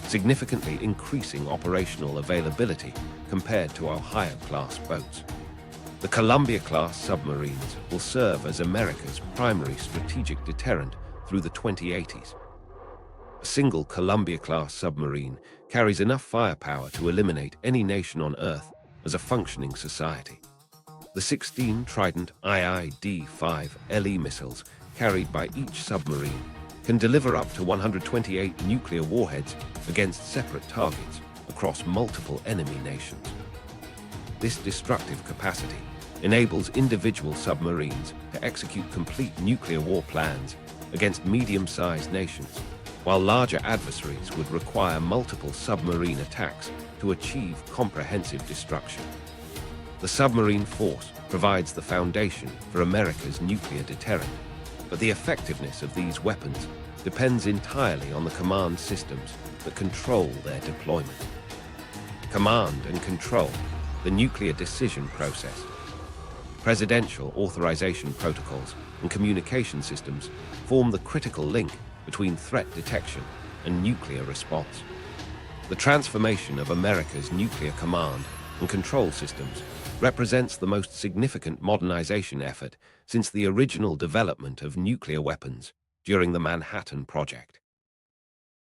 significantly increasing operational availability compared to our higher-class boats. The Columbia-class submarines will serve as America's primary strategic deterrent through the 2080s. A single Columbia-class submarine carries enough firepower to eliminate any nation on Earth as a functioning society. The 16 Trident IID5LE missiles carried by each submarine can deliver up to 128 nuclear warheads against separate targets across multiple enemy nations. This destructive capacity enables individual submarines to execute complete nuclear war plans against medium-sized nations, while larger adversaries would require multiple submarine attacks to achieve comprehensive destruction. The submarine force provides the foundation for America's nuclear deterrent, but the effectiveness of these weapons depends entirely on the command systems that control their deployment. Command and control, the nuclear decision process. Presidential authorization protocols and communication systems form the critical link between threat detection and nuclear response. The transformation of America's nuclear command and control systems represents the most significant modernization effort since the original development of nuclear weapons during the Manhattan Project.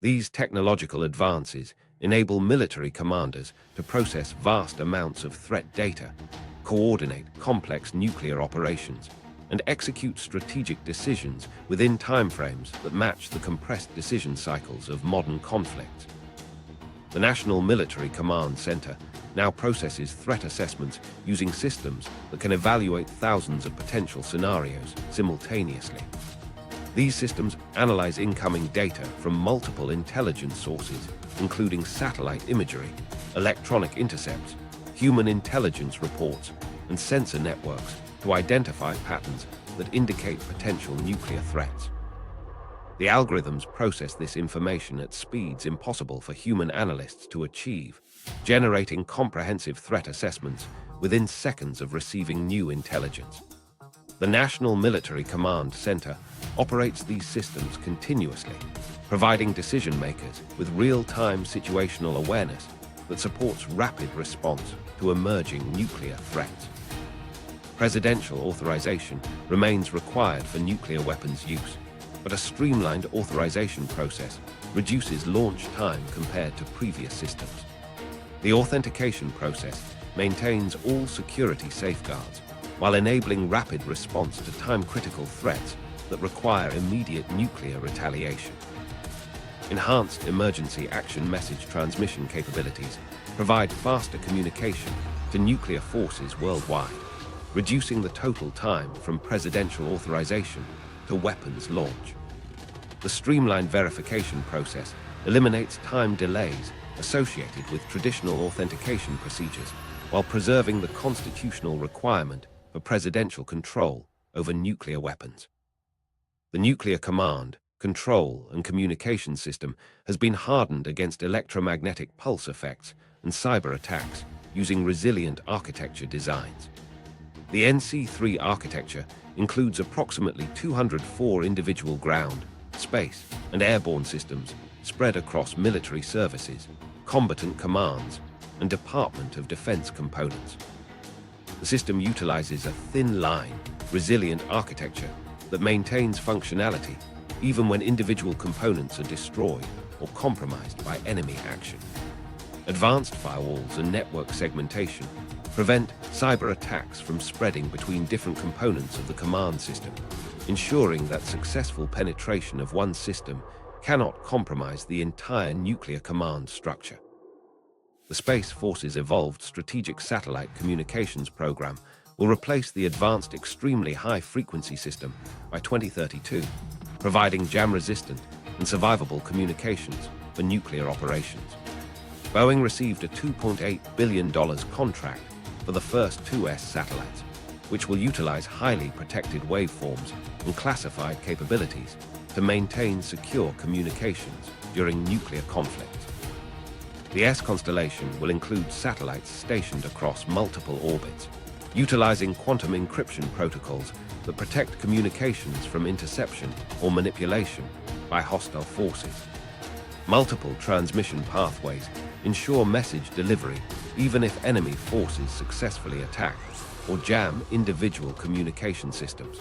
These technological advances enable military commanders to process vast amounts of threat data, coordinate complex nuclear operations, and execute strategic decisions within timeframes that match the compressed decision cycles of modern conflicts. The National Military Command Center now processes threat assessments using systems that can evaluate thousands of potential scenarios simultaneously. These systems analyze incoming data from multiple intelligence sources, including satellite imagery, electronic intercepts, human intelligence reports, and sensor networks to identify patterns that indicate potential nuclear threats. The algorithms process this information at speeds impossible for human analysts to achieve, generating comprehensive threat assessments within seconds of receiving new intelligence. The National Military Command Center operates these systems continuously, providing decision-makers with real-time situational awareness that supports rapid response to emerging nuclear threats. Presidential authorization remains required for nuclear weapons use, but a streamlined authorization process reduces launch time compared to previous systems. The authentication process maintains all security safeguards while enabling rapid response to time-critical threats that require immediate nuclear retaliation. Enhanced emergency action message transmission capabilities provide faster communication to nuclear forces worldwide, reducing the total time from presidential authorization to weapons launch. The streamlined verification process eliminates time delays associated with traditional authentication procedures while preserving the constitutional requirement for presidential control over nuclear weapons. The Nuclear Command control, and communication system has been hardened against electromagnetic pulse effects and cyber attacks using resilient architecture designs. The NC3 architecture includes approximately 204 individual ground, space, and airborne systems spread across military services, combatant commands, and Department of Defense components. The system utilizes a thin-line, resilient architecture that maintains functionality even when individual components are destroyed or compromised by enemy action. Advanced firewalls and network segmentation prevent cyber attacks from spreading between different components of the command system, ensuring that successful penetration of one system cannot compromise the entire nuclear command structure. The Space Force's evolved Strategic Satellite Communications Program will replace the advanced extremely high-frequency system by 2032, providing jam-resistant and survivable communications for nuclear operations. Boeing received a $2.8 billion contract for the first 2S satellites, which will utilize highly protected waveforms and classified capabilities to maintain secure communications during nuclear conflicts. The S constellation will include satellites stationed across multiple orbits, utilizing quantum encryption protocols that protect communications from interception or manipulation by hostile forces. Multiple transmission pathways ensure message delivery even if enemy forces successfully attack or jam individual communication systems.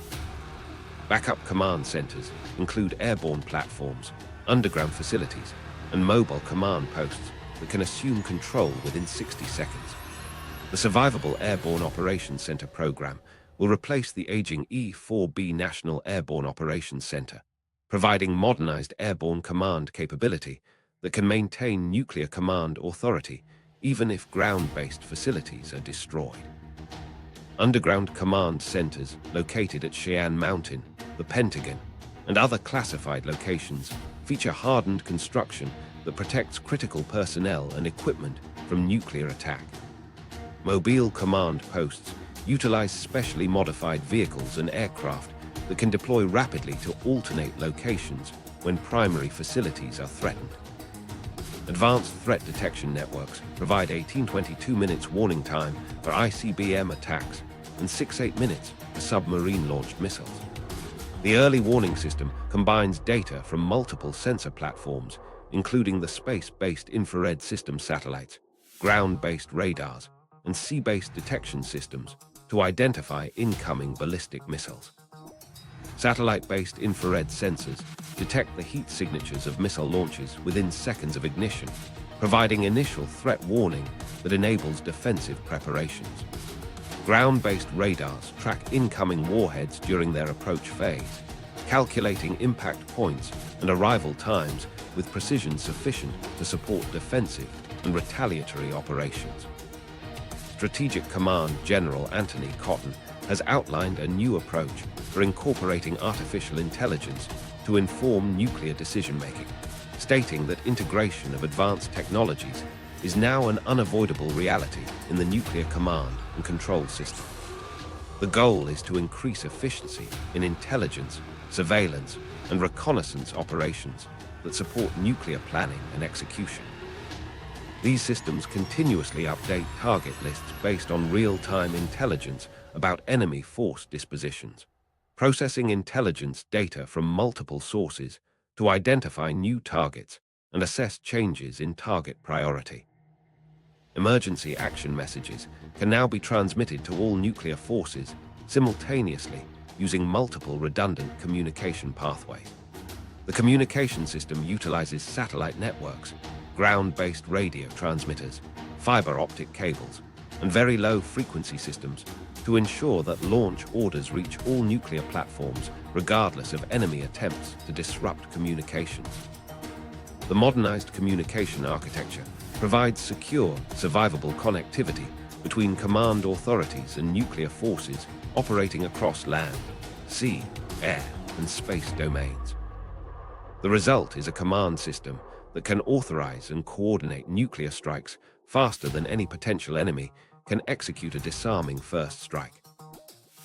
Backup command centers include airborne platforms, underground facilities, and mobile command posts that can assume control within 60 seconds. The Survivable Airborne Operations Center program will replace the aging E-4B National Airborne Operations Center, providing modernized airborne command capability that can maintain nuclear command authority even if ground-based facilities are destroyed. Underground command centers located at Cheyenne Mountain, the Pentagon, and other classified locations feature hardened construction that protects critical personnel and equipment from nuclear attack. Mobile command posts utilize specially modified vehicles and aircraft that can deploy rapidly to alternate locations when primary facilities are threatened. Advanced threat detection networks provide 18-22 minutes warning time for ICBM attacks and 6-8 minutes for submarine-launched missiles. The early warning system combines data from multiple sensor platforms, including the space-based infrared system satellites, ground-based radars, and sea-based detection systems to identify incoming ballistic missiles. Satellite-based infrared sensors detect the heat signatures of missile launches within seconds of ignition, providing initial threat warning that enables defensive preparations. Ground-based radars track incoming warheads during their approach phase, calculating impact points and arrival times with precision sufficient to support defensive and retaliatory operations. Strategic Command General Anthony Cotton has outlined a new approach for incorporating artificial intelligence to inform nuclear decision-making, stating that integration of advanced technologies is now an unavoidable reality in the nuclear command and control system. The goal is to increase efficiency in intelligence, surveillance, and reconnaissance operations that support nuclear planning and execution. These systems continuously update target lists based on real-time intelligence about enemy force dispositions, processing intelligence data from multiple sources to identify new targets and assess changes in target priority. Emergency action messages can now be transmitted to all nuclear forces simultaneously using multiple redundant communication pathways. The communication system utilizes satellite networks, ground-based radio transmitters, fiber optic cables, and very low-frequency systems to ensure that launch orders reach all nuclear platforms regardless of enemy attempts to disrupt communications. The modernized communication architecture provides secure, survivable connectivity between command authorities and nuclear forces operating across land, sea, air, and space domains. The result is a command system that can authorize and coordinate nuclear strikes faster than any potential enemy can execute a disarming first strike.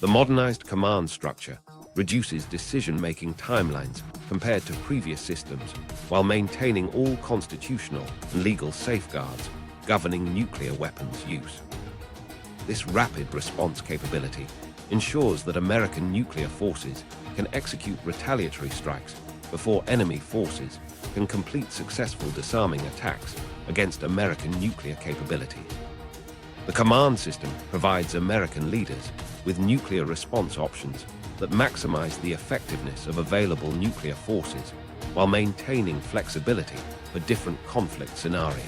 The modernized command structure reduces decision-making timelines compared to previous systems, while maintaining all constitutional and legal safeguards governing nuclear weapons use. This rapid response capability ensures that American nuclear forces can execute retaliatory strikes before enemy forces can complete successful disarming attacks against American nuclear capabilities. The command system provides American leaders with nuclear response options that maximize the effectiveness of available nuclear forces while maintaining flexibility for different conflict scenarios.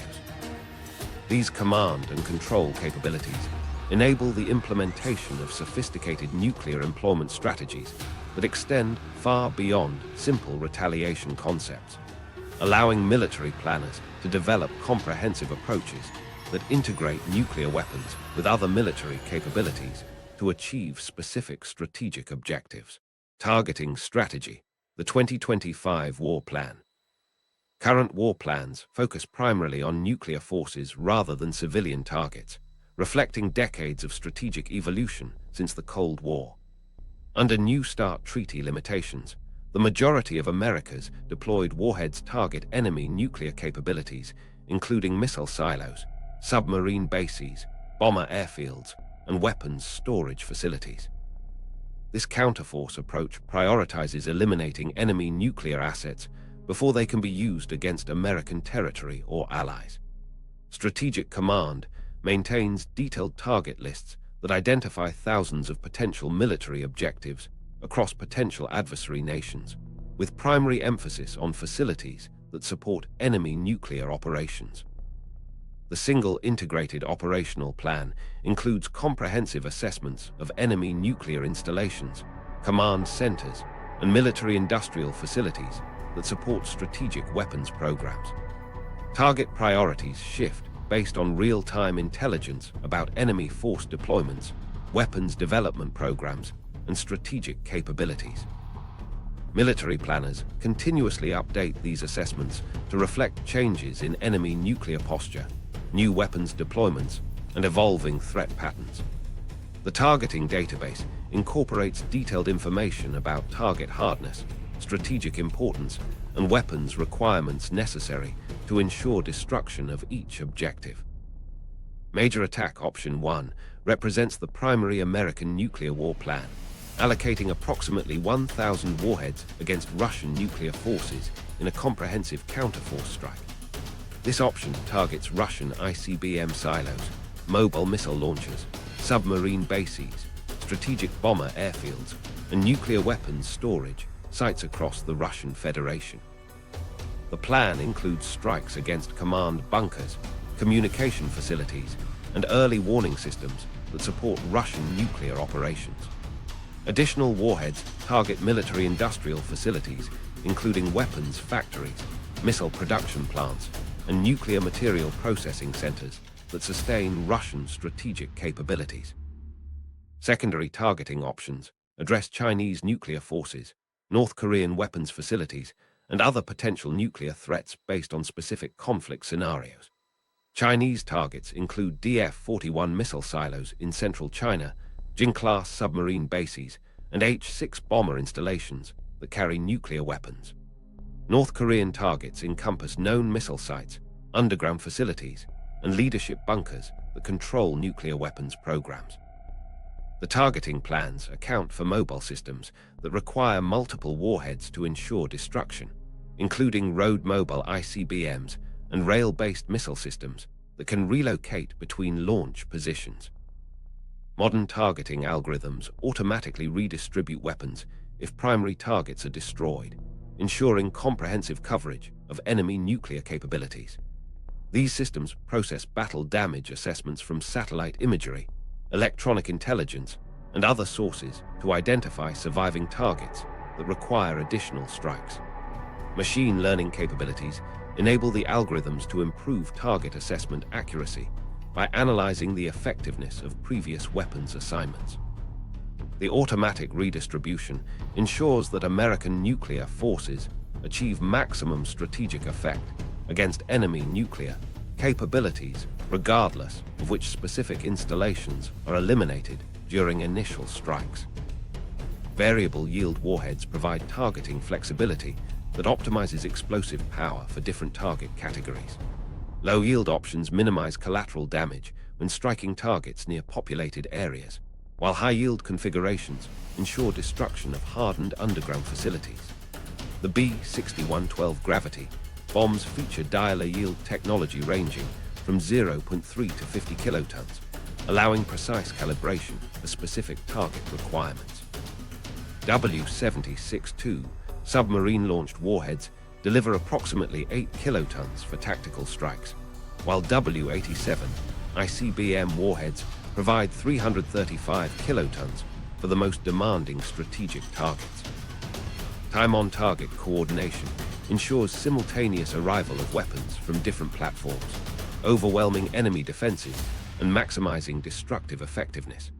These command and control capabilities enable the implementation of sophisticated nuclear employment strategies that extend far beyond simple retaliation concepts, allowing military planners to develop comprehensive approaches that integrate nuclear weapons with other military capabilities to achieve specific strategic objectives. Targeting strategy, the 2025 War Plan. Current war plans focus primarily on nuclear forces rather than civilian targets, reflecting decades of strategic evolution since the Cold War. Under New START treaty limitations, the majority of America's deployed warheads target enemy nuclear capabilities, including missile silos, submarine bases, bomber airfields, and weapons storage facilities. This counterforce approach prioritizes eliminating enemy nuclear assets before they can be used against American territory or allies. Strategic Command maintains detailed target lists that identify thousands of potential military objectives across potential adversary nations, with primary emphasis on facilities that support enemy nuclear operations. The single integrated operational plan includes comprehensive assessments of enemy nuclear installations, command centers, and military-industrial facilities that support strategic weapons programs. Target priorities shift based on real-time intelligence about enemy force deployments, weapons development programs, and strategic capabilities. Military planners continuously update these assessments to reflect changes in enemy nuclear posture, new weapons deployments, and evolving threat patterns. The targeting database incorporates detailed information about target hardness, strategic importance, and weapons requirements necessary to ensure destruction of each objective. Major Attack Option 1 represents the primary American nuclear war plan, allocating approximately 1,000 warheads against Russian nuclear forces in a comprehensive counterforce strike. This option targets Russian ICBM silos, mobile missile launchers, submarine bases, strategic bomber airfields, and nuclear weapons storage sites across the Russian Federation. The plan includes strikes against command bunkers, communication facilities, and early warning systems that support Russian nuclear operations. Additional warheads target military-industrial facilities, including weapons factories, missile production plants, and nuclear material processing centers that sustain Russian strategic capabilities. Secondary targeting options address Chinese nuclear forces, North Korean weapons facilities, and other potential nuclear threats based on specific conflict scenarios. Chinese targets include DF-41 missile silos in central China, Jing-class submarine bases, and H-6 bomber installations that carry nuclear weapons. North Korean targets encompass known missile sites, underground facilities, and leadership bunkers that control nuclear weapons programs. The targeting plans account for mobile systems that require multiple warheads to ensure destruction, including road-mobile ICBMs and rail-based missile systems that can relocate between launch positions. Modern targeting algorithms automatically redistribute weapons if primary targets are destroyed, ensuring comprehensive coverage of enemy nuclear capabilities. These systems process battle damage assessments from satellite imagery, electronic intelligence, and other sources to identify surviving targets that require additional strikes. Machine learning capabilities enable the algorithms to improve target assessment accuracy by analyzing the effectiveness of previous weapons assignments. The automatic redistribution ensures that American nuclear forces achieve maximum strategic effect against enemy nuclear capabilities, regardless of which specific installations are eliminated during initial strikes. Variable yield warheads provide targeting flexibility that optimizes explosive power for different target categories. Low yield options minimize collateral damage when striking targets near populated areas, while high yield configurations ensure destruction of hardened underground facilities. The B-6112 Gravity bombs feature dialer yield technology ranging from 0.3 to 50 kilotons, allowing precise calibration for specific target requirements. W-76-2 submarine-launched warheads deliver approximately 8 kilotons for tactical strikes, while W-87 ICBM warheads provide 335 kilotons for the most demanding strategic targets. Time-on-target coordination ensures simultaneous arrival of weapons from different platforms, overwhelming enemy defenses and maximizing destructive effectiveness.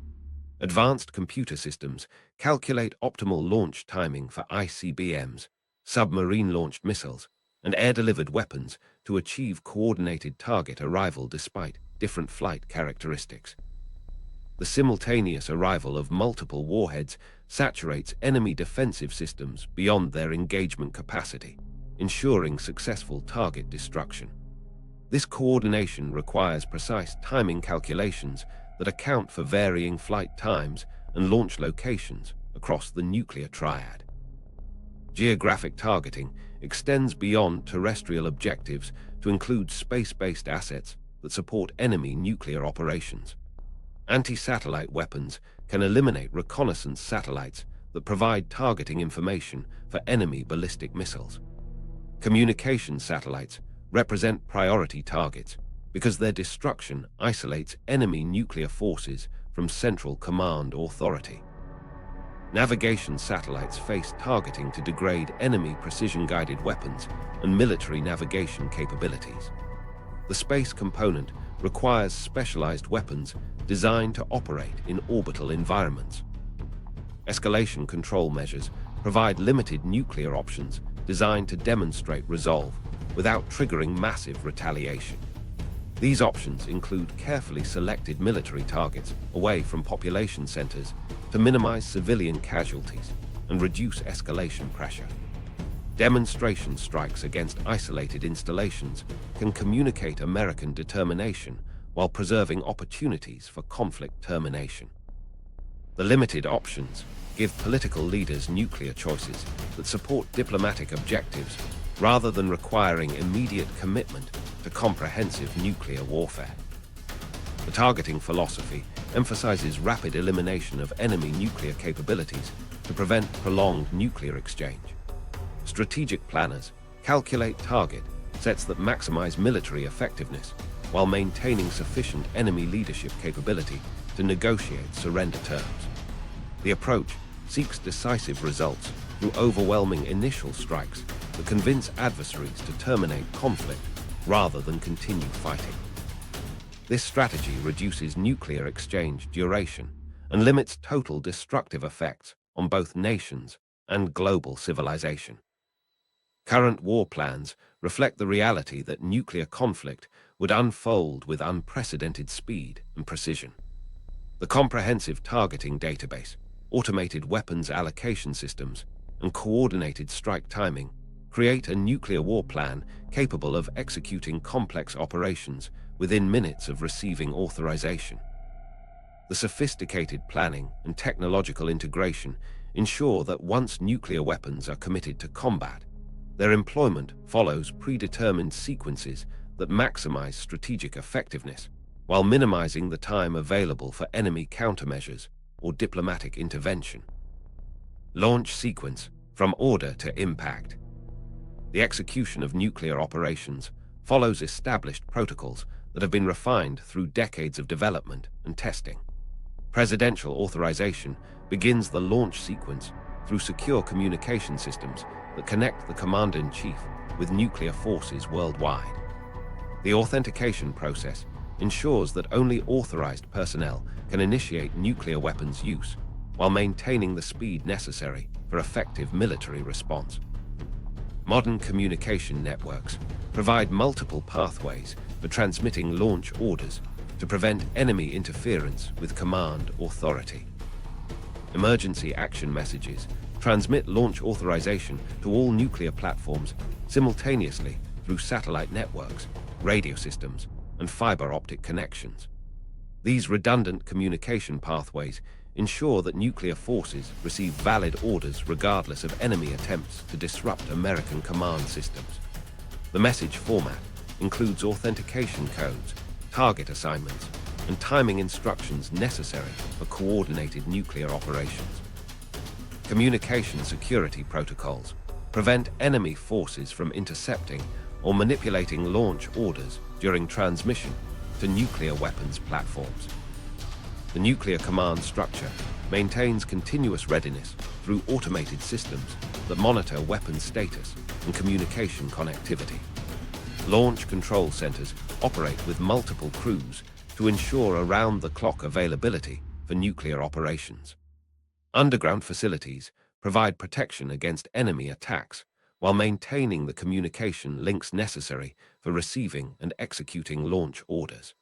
Advanced computer systems calculate optimal launch timing for ICBMs, submarine-launched missiles, and air-delivered weapons to achieve coordinated target arrival despite different flight characteristics. The simultaneous arrival of multiple warheads saturates enemy defensive systems beyond their engagement capacity, ensuring successful target destruction. This coordination requires precise timing calculations that account for varying flight times and launch locations across the nuclear triad. Geographic targeting extends beyond terrestrial objectives to include space-based assets that support enemy nuclear operations. Anti-satellite weapons can eliminate reconnaissance satellites that provide targeting information for enemy ballistic missiles. Communication satellites represent priority targets because their destruction isolates enemy nuclear forces from central command authority. Navigation satellites face targeting to degrade enemy precision-guided weapons and military navigation capabilities. The space component requires specialized weapons designed to operate in orbital environments. Escalation control measures provide limited nuclear options designed to demonstrate resolve without triggering massive retaliation. These options include carefully selected military targets away from population centers to minimize civilian casualties and reduce escalation pressure. Demonstration strikes against isolated installations can communicate American determination while preserving opportunities for conflict termination. The limited options give political leaders nuclear choices that support diplomatic objectives rather than requiring immediate commitment to comprehensive nuclear warfare. The targeting philosophy emphasizes rapid elimination of enemy nuclear capabilities to prevent prolonged nuclear exchange. Strategic planners calculate target sets that maximize military effectiveness while maintaining sufficient enemy leadership capability to negotiate surrender terms. The approach seeks decisive results through overwhelming initial strikes that convince adversaries to terminate conflict rather than continue fighting. This strategy reduces nuclear exchange duration and limits total destructive effects on both nations and global civilization. Current war plans reflect the reality that nuclear conflict would unfold with unprecedented speed and precision. The comprehensive targeting database, automated weapons allocation systems, and coordinated strike timing create a nuclear war plan capable of executing complex operations within minutes of receiving authorization. The sophisticated planning and technological integration ensure that once nuclear weapons are committed to combat, their employment follows predetermined sequences that maximize strategic effectiveness while minimizing the time available for enemy countermeasures or diplomatic intervention. Launch sequence from order to impact. The execution of nuclear operations follows established protocols that have been refined through decades of development and testing. Presidential authorization begins the launch sequence through secure communication systems that connect the commander-in-chief with nuclear forces worldwide. The authentication process ensures that only authorized personnel can initiate nuclear weapons use while maintaining the speed necessary for effective military response. Modern communication networks provide multiple pathways for transmitting launch orders to prevent enemy interference with command authority. Emergency action messages transmit launch authorization to all nuclear platforms simultaneously through satellite networks, radio systems, and fiber optic connections. These redundant communication pathways ensure that nuclear forces receive valid orders regardless of enemy attempts to disrupt American command systems. The message format includes authentication codes, target assignments, and timing instructions necessary for coordinated nuclear operations. Communication security protocols prevent enemy forces from intercepting or manipulating launch orders during transmission to nuclear weapons platforms. The nuclear command structure maintains continuous readiness through automated systems that monitor weapons status and communication connectivity. Launch control centers operate with multiple crews to ensure around-the-clock availability for nuclear operations. Underground facilities provide protection against enemy attacks while maintaining the communication links necessary for receiving and executing launch orders.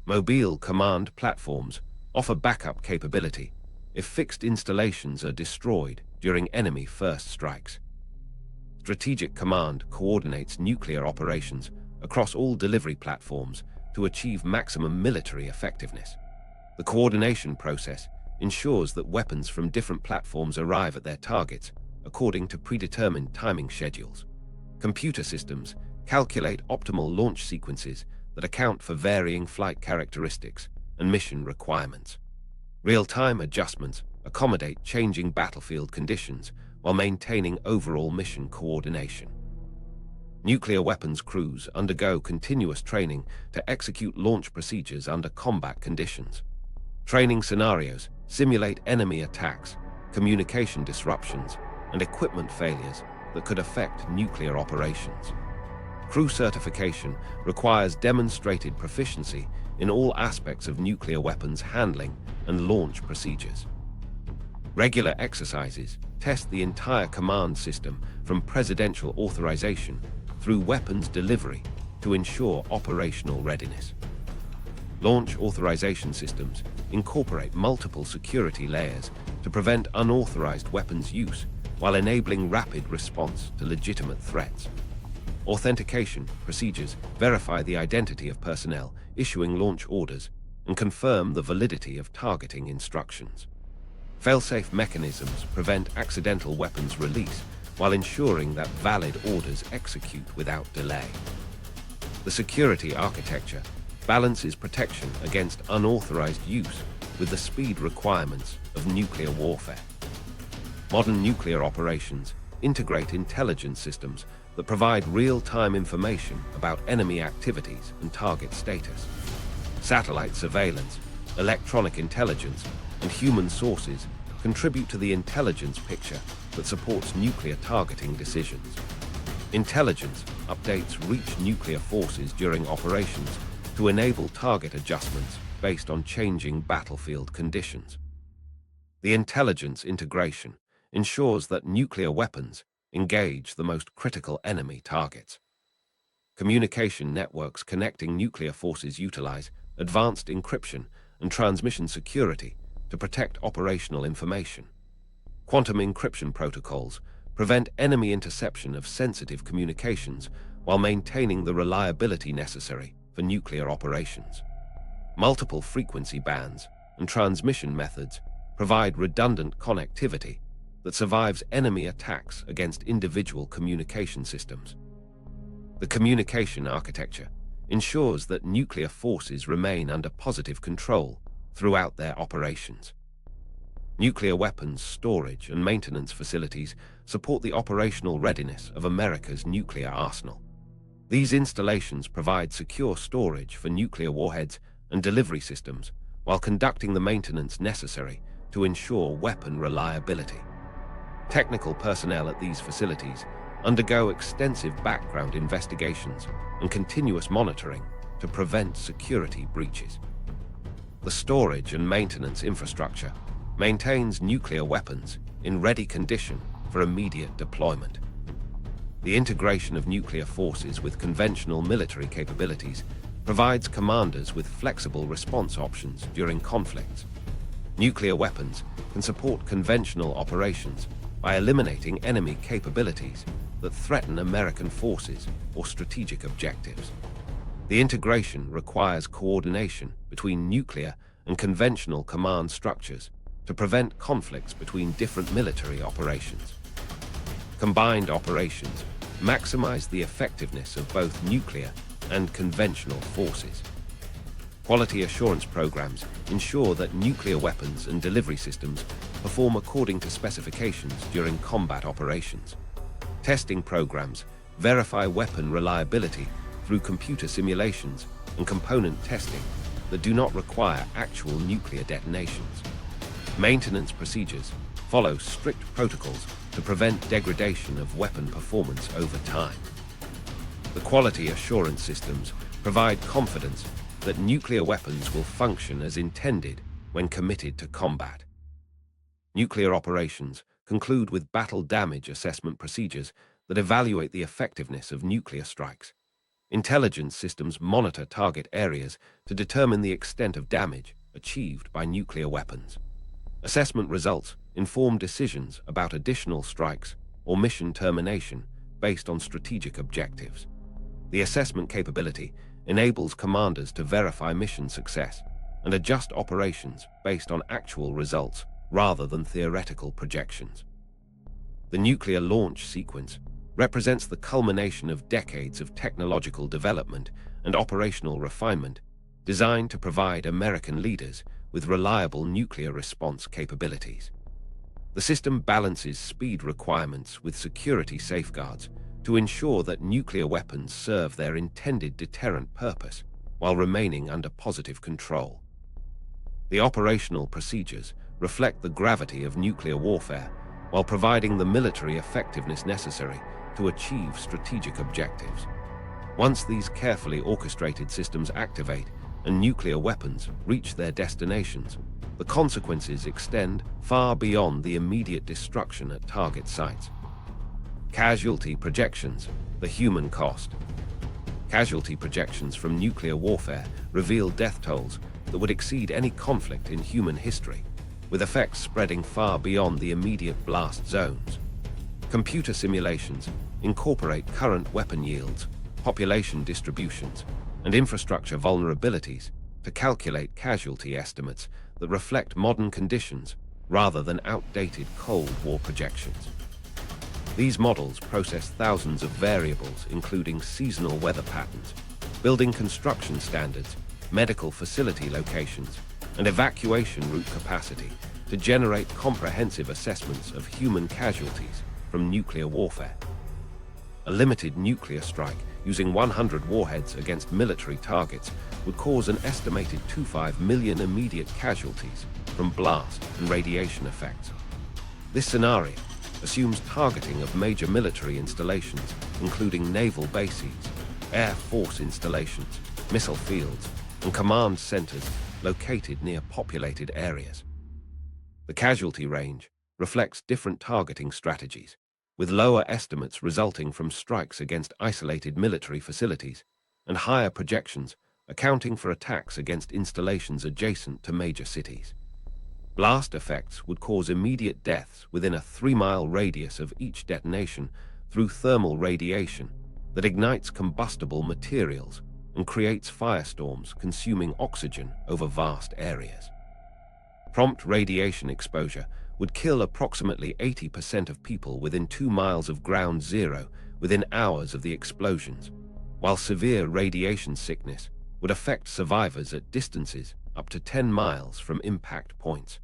Mobile command platforms offer backup capability if fixed installations are destroyed during enemy first strikes. Strategic Command coordinates nuclear operations across all delivery platforms to achieve maximum military effectiveness. The coordination process ensures that weapons from different platforms arrive at their targets according to predetermined timing schedules. Computer systems calculate optimal launch sequences that account for varying flight characteristics and mission requirements. Real-time adjustments accommodate changing battlefield conditions while maintaining overall mission coordination. Nuclear weapons crews undergo continuous training to execute launch procedures under combat conditions. Training scenarios simulate enemy attacks, communication disruptions, and equipment failures that could affect nuclear operations. Crew certification requires demonstrated proficiency in all aspects of nuclear weapons handling and launch procedures. Regular exercises test the entire command system from presidential authorization through weapons delivery to ensure operational readiness. Launch authorization systems incorporate multiple security layers to prevent unauthorized weapons use while enabling rapid response to legitimate threats. Authentication procedures verify the identity of personnel issuing launch orders and confirm the validity of targeting instructions. Fail-safe mechanisms prevent accidental weapons release while ensuring that valid orders execute without delay. The security architecture balances protection against unauthorized use with the speed requirements of nuclear warfare. Modern nuclear operations integrate intelligence systems that provide real-time information about enemy activities and target status. Satellite surveillance, electronic intelligence, and human sources contribute to the intelligence picture that supports nuclear targeting decisions. Intelligence updates reach nuclear forces during operations to enable target adjustments based on changing battlefield conditions. The intelligence integration ensures that nuclear weapons engage the most critical enemy targets. Communication networks connecting nuclear forces utilize advanced encryption and transmission security to protect operational information. Quantum encryption protocols prevent enemy interception of sensitive communications while maintaining the reliability necessary for nuclear operations. Multiple frequency bands and transmission methods provide redundant connectivity that survives enemy attacks against individual communication systems. The communication architecture ensures that nuclear forces remain under positive control throughout their operations. Nuclear weapons storage and maintenance facilities support the operational readiness of America's nuclear arsenal. These installations provide secure storage for nuclear warheads and delivery systems while conducting the maintenance necessary to ensure weapon reliability. Technical personnel at these facilities undergo extensive background investigations and continuous monitoring to prevent security breaches. The storage and maintenance infrastructure maintains nuclear weapons in ready condition for immediate deployment. The integration of nuclear forces with conventional military capabilities provides commanders with flexible response options during conflicts. Nuclear weapons can support conventional operations by eliminating enemy capabilities that threaten American forces or strategic objectives. The integration requires coordination between nuclear and conventional command structures to prevent conflicts between different military operations. Combined operations maximize the effectiveness of both nuclear and conventional forces. Quality assurance programs ensure that nuclear weapons and delivery systems perform according to specifications during combat operations. Testing programs verify weapon reliability through computer simulations and component testing that do not require actual nuclear detonations. Maintenance procedures follow strict protocols to prevent degradation of weapon performance over time. The quality assurance systems provide confidence that nuclear weapons will function as intended when committed to combat. Nuclear operations conclude with battle damage assessment procedures that evaluate the effectiveness of nuclear strikes. Intelligence systems monitor target areas to determine the extent of damage achieved by nuclear weapons. Assessment results inform decisions about additional strikes or mission termination based on strategic objectives. The assessment capability enables commanders to verify mission success and adjust operations based on actual results rather than theoretical projections. The nuclear launch sequence represents the culmination of decades of technological development and operational refinement designed to provide American leaders with reliable nuclear response capabilities. The system balances speed requirements with security safeguards to ensure that nuclear weapons serve their intended deterrent purpose while remaining under positive control. The operational procedures reflect the gravity of nuclear warfare while providing the military effectiveness necessary to achieve strategic objectives. Once these carefully orchestrated systems activate and nuclear weapons reach their destinations, the consequences extend far beyond the immediate destruction at target sites. Casualty projections, the human cost. Casualty projections from nuclear warfare reveal death tolls that would exceed any conflict in human history, with effects spreading far beyond the immediate blast zones. Computer simulations incorporate current weapon yields, population distributions, and infrastructure vulnerabilities to calculate casualty estimates that reflect modern conditions rather than outdated Cold War projections. These models process thousands of variables, including seasonal weather patterns, building construction standards, medical facility locations, and evacuation route capacity to generate comprehensive assessments of human casualties from nuclear warfare. A limited nuclear strike using 100 warheads against military targets would cause an estimated 25 million immediate casualties from blast and radiation effects. This scenario assumes targeting of major military installations, including naval bases, air force installations, missile fields, and command centers located near populated areas. The casualty range reflects different targeting strategies, with lower estimates resulting from strikes against isolated military facilities and higher projections accounting for attacks against installations adjacent to major cities. Blast effects would cause immediate deaths within a 3-mile radius of each detonation through thermal radiation that ignites combustible materials and creates firestorms consuming oxygen over vast areas. Prompt radiation exposure would kill approximately 80% of people within 2 miles of ground zero within hours of the explosions, while severe radiation sickness would affect survivors at distances up to 10 miles from impact points.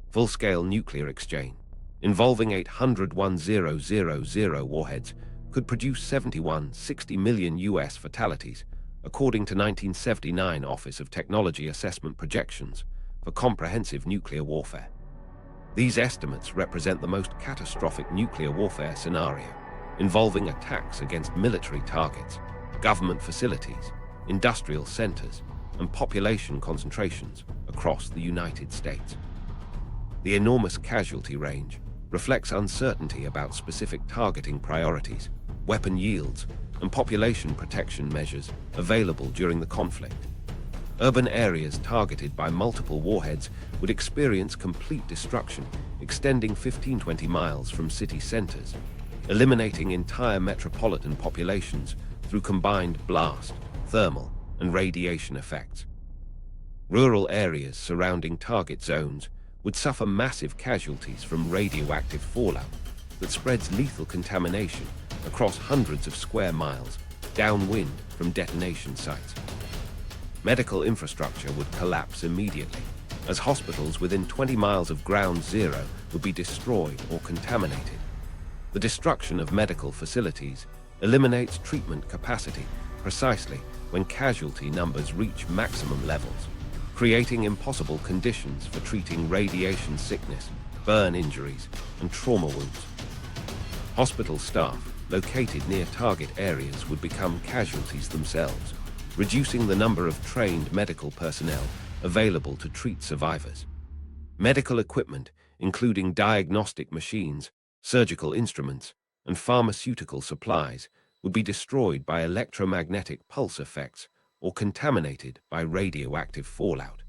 Full-scale nuclear exchange, involving 800 warheads, could produce 60 million US fatalities, according to 1979 Office of Technology Assessment projections for comprehensive nuclear warfare. These estimates represent the most catastrophic nuclear warfare scenario, involving attacks against military targets, government facilities, industrial centers, and population concentrations across the United States. The enormous casualty range reflects uncertainty about specific targeting priorities, weapon yields, and population protection measures available during the conflict. Urban areas targeted by multiple warheads would experience complete destruction, extending 15-20 miles from city centers, eliminating entire metropolitan populations through combined blast, thermal, and radiation effects. Rural areas surrounding target zones would suffer massive casualties from radioactive fallout that spreads lethal contamination across hundreds of square miles downwind from detonation sites. Medical infrastructure would collapse immediately, as hospitals within 20 miles of ground zero would be destroyed or contaminated. The destruction of medical facilities eliminates treatment capacity precisely when casualty numbers reach maximum levels, creating impossible conditions for treating radiation sickness, burn injuries, and trauma wounds. Hospital staff located near target areas would become casualties themselves, reducing the number of trained medical personnel available to treat survivors. Medical equipment, including diagnostic machines, surgical instruments, and pharmaceutical supplies, would be destroyed by electromagnetic pulse effects or contaminated by radioactive fallout.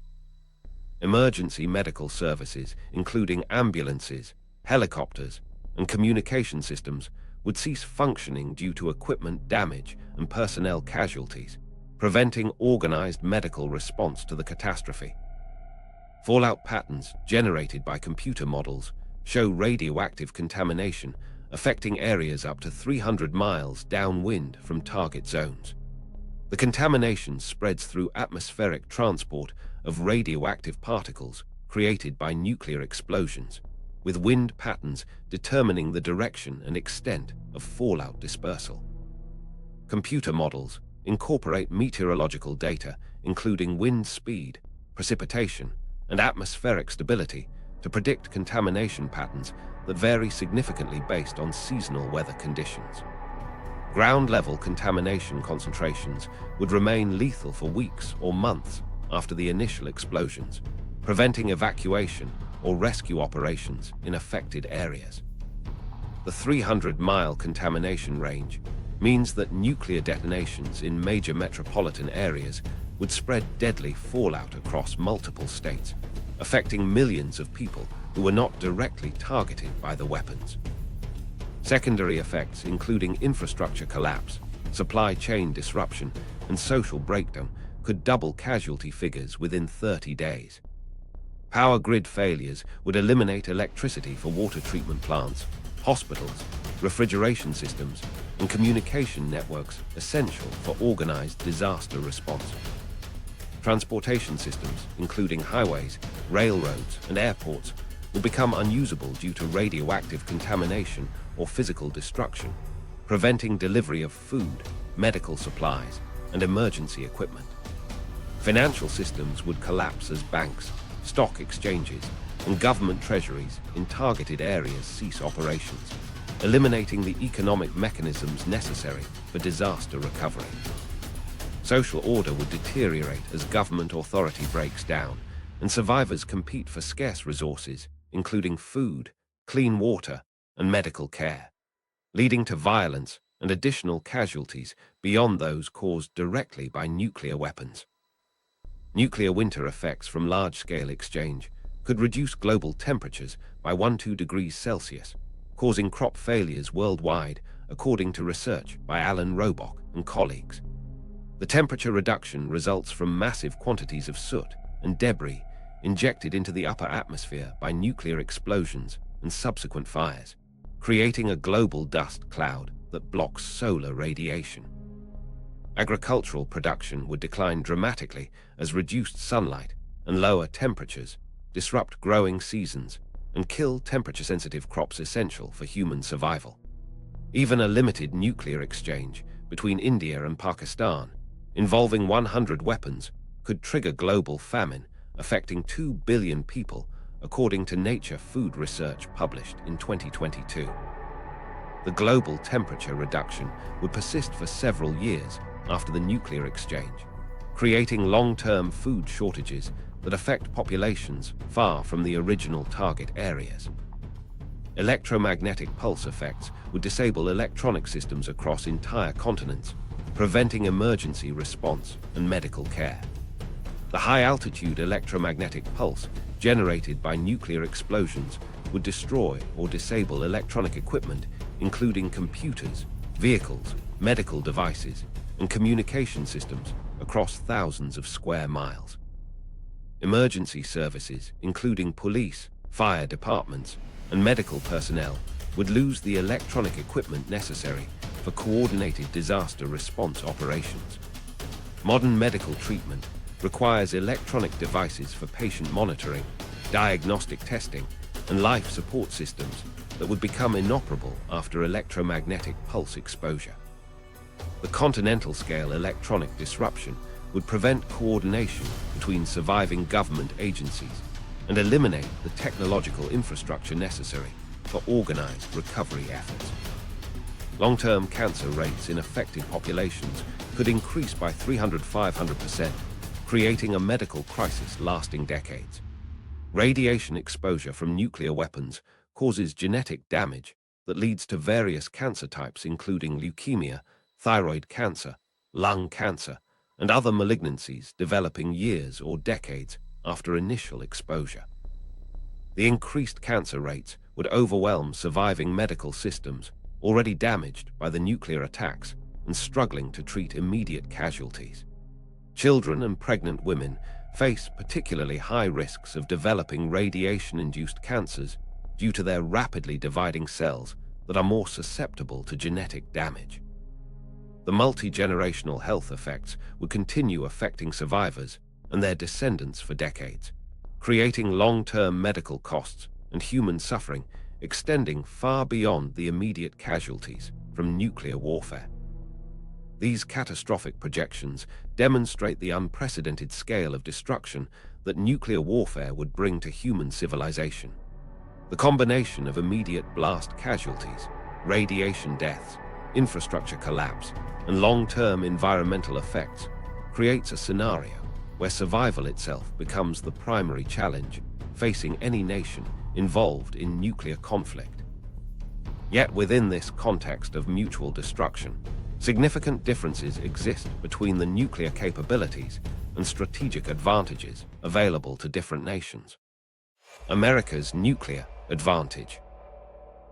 Emergency medical services, including ambulances, helicopters, and communication systems, would cease functioning due to equipment damage and personnel casualties, preventing organized medical response to the catastrophe. Fallout patterns generated by computer models show radioactive contamination affecting areas up to 300 miles downwind from target zones. The contamination spreads through atmospheric transport of radioactive particles created by nuclear explosions, with wind patterns determining the direction and extent of fallout dispersal. Computer models incorporate meteorological data, including wind speed, precipitation, and atmospheric stability, to predict contamination patterns that vary significantly based on seasonal weather conditions. Ground-level contamination concentrations would remain lethal for weeks or months after the initial explosions, preventing evacuation or rescue operations in affected areas. The 300-mile contamination range means that nuclear detonations in major metropolitan areas would spread deadly fallout across multiple states, affecting millions of people who were not directly targeted by the weapons. Secondary effects, including infrastructure collapse, supply chain disruption, and social breakdown, could double casualty figures within 30 days. Power grid failures would eliminate electricity for water treatment plants, hospitals, refrigeration systems, and communication networks essential for organized disaster response. Transportation systems, including highways, railroads, and airports, will become unusable due to radioactive contamination or physical destruction, preventing delivery of food, medical supplies, and emergency equipment. Financial systems would collapse as banks, stock exchanges, and government treasuries in targeted areas cease operations, eliminating the economic mechanisms necessary for disaster recovery. Social order would deteriorate as government authority breaks down, and survivors compete for scarce resources, including food, clean water, and medical care, leading to violence and additional casualties beyond those caused directly by nuclear weapons. Nuclear winter effects from large-scale exchange could reduce global temperatures by 1–2 degrees Celsius, causing crop failures worldwide, according to research by Alan Robock and colleagues. The temperature reduction results from massive quantities of soot and debris injected into the upper atmosphere by nuclear explosions and subsequent fires, creating a global dust cloud that blocks solar radiation. Agricultural production would decline dramatically as reduced sunlight and lower temperatures disrupt growing seasons and kill temperature-sensitive crops essential for human survival. Even a limited nuclear exchange between India and Pakistan, involving 100 weapons, could trigger global famine, affecting 2 billion people, according to Nature Food Research published in 2022. The global temperature reduction would persist for several years after the nuclear exchange, creating long-term food shortages that affect populations far from the original target areas. Electromagnetic pulse effects would disable electronic systems across entire continents, preventing emergency response and medical care. The high-altitude electromagnetic pulse generated by nuclear explosions would destroy or disable electronic equipment, including computers, vehicles, medical devices, and communication systems across thousands of square miles. Emergency services, including police, fire departments, and medical personnel, would lose the electronic equipment necessary for coordinated disaster response operations. Modern medical treatment requires electronic devices for patient monitoring, diagnostic testing, and life support systems that would become inoperable after electromagnetic pulse exposure. The continental-scale electronic disruption would prevent coordination between surviving government agencies and eliminate the technological infrastructure necessary for organized recovery efforts. Long-term cancer rates in affected populations could increase by 300–500%, creating a medical crisis lasting decades. Radiation exposure from nuclear weapons causes genetic damage that leads to various cancer types, including leukemia, thyroid cancer, lung cancer, and other malignancies developing years or decades after initial exposure. The increased cancer rates would overwhelm surviving medical systems already damaged by the nuclear attacks and struggling to treat immediate casualties. Children and pregnant women face particularly high risks of developing radiation-induced cancers due to their rapidly dividing cells that are more susceptible to genetic damage. The multi-generational health effects would continue affecting survivors and their descendants for decades, creating long-term medical costs and human suffering extending far beyond the immediate casualties from nuclear warfare. These catastrophic projections demonstrate the unprecedented scale of destruction that nuclear warfare would bring to human civilization. The combination of immediate blast casualties, radiation deaths, infrastructure collapse, and long-term environmental effects creates a scenario where survival itself becomes the primary challenge facing any nation involved in nuclear conflict. Yet within this context of mutual destruction, significant differences exist between the nuclear capabilities and strategic advantages available to different nations. America's nuclear advantage.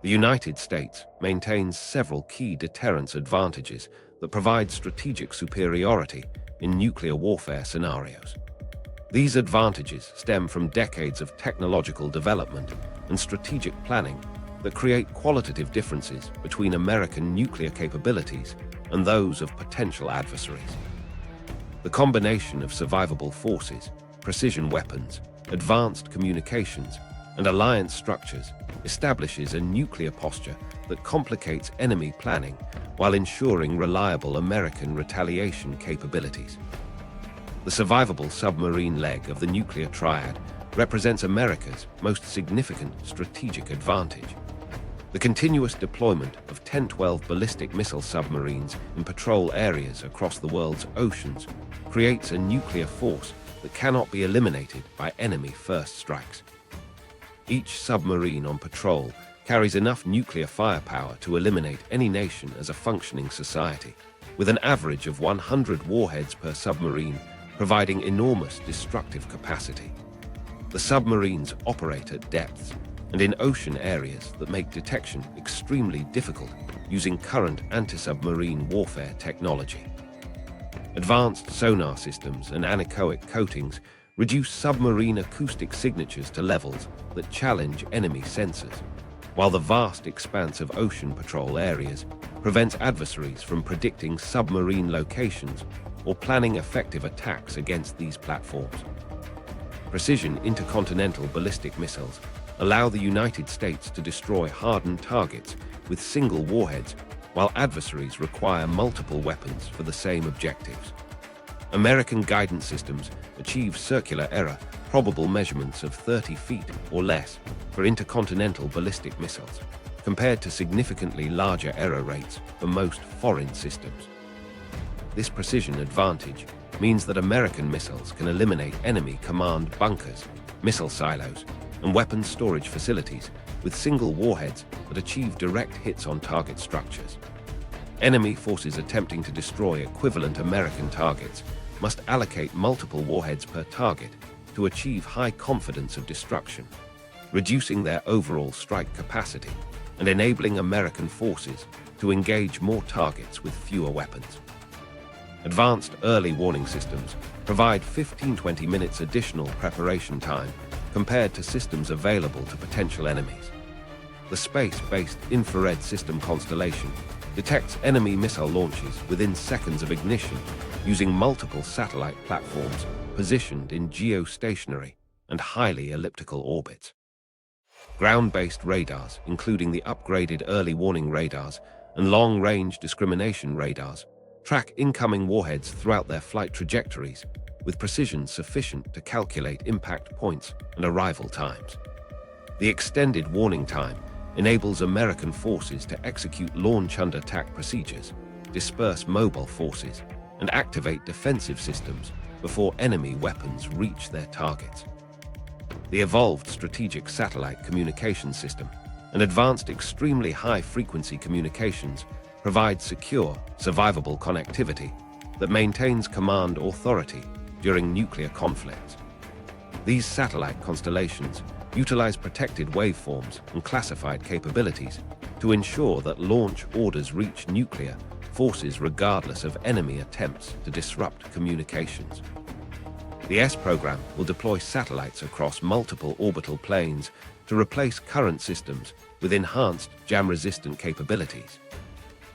The United States maintains several key deterrence advantages that provide strategic superiority in nuclear warfare scenarios. These advantages stem from decades of technological development and strategic planning that create qualitative differences between American nuclear capabilities and those of potential adversaries. The combination of survivable forces, precision weapons, advanced communications, and alliance structures establishes a nuclear posture that complicates enemy planning while ensuring reliable American retaliation capabilities. The survivable submarine leg of the nuclear triad represents America's most significant strategic advantage. The continuous deployment of 10–12 ballistic missile submarines in patrol areas across the world's oceans creates a nuclear force that cannot be eliminated by enemy first strikes. Each submarine on patrol carries enough nuclear firepower to eliminate any nation as a functioning society, with an average of 100 warheads per submarine, providing enormous destructive capacity. The submarines operate at depths and in ocean areas that make detection extremely difficult using current anti-submarine warfare technology. Advanced sonar systems and anechoic coatings reduce submarine acoustic signatures to levels that challenge enemy sensors, while the vast expanse of ocean patrol areas prevents adversaries from predicting submarine locations or planning effective attacks against these platforms. Precision intercontinental ballistic missiles allow the United States to destroy hardened targets with single warheads, while adversaries require multiple weapons for the same objectives. American guidance systems achieve circular error probable measurements of 30 feet or less for intercontinental ballistic missiles, compared to significantly larger error rates for most foreign systems. This precision advantage means that American missiles can eliminate enemy command bunkers, missile silos, and weapons storage facilities with single warheads that achieve direct hits on target structures. Enemy forces attempting to destroy equivalent American targets must allocate multiple warheads per target to achieve high confidence of destruction, reducing their overall strike capacity and enabling American forces to engage more targets with fewer weapons. Advanced early warning systems provide 15-20 minutes additional preparation time compared to systems available to potential enemies. The space-based infrared system constellation detects enemy missile launches within seconds of ignition using multiple satellite platforms positioned in geostationary and highly elliptical orbits. Ground-based radars, including the upgraded early warning radars and long-range discrimination radars, track incoming warheads throughout their flight trajectories with precision sufficient to calculate impact points and arrival times. The extended warning time enables American forces to execute launch under attack procedures, disperse mobile forces, and activate defensive systems before enemy weapons reach their targets. The evolved strategic satellite communication system and advanced extremely high-frequency communications provide secure, survivable connectivity that maintains command authority during nuclear conflicts. These satellite constellations utilize protected waveforms and classified capabilities to ensure that launch orders reach nuclear forces regardless of enemy attempts to disrupt communications. The S program will deploy satellites across multiple orbital planes to replace current systems with enhanced jam-resistant capabilities.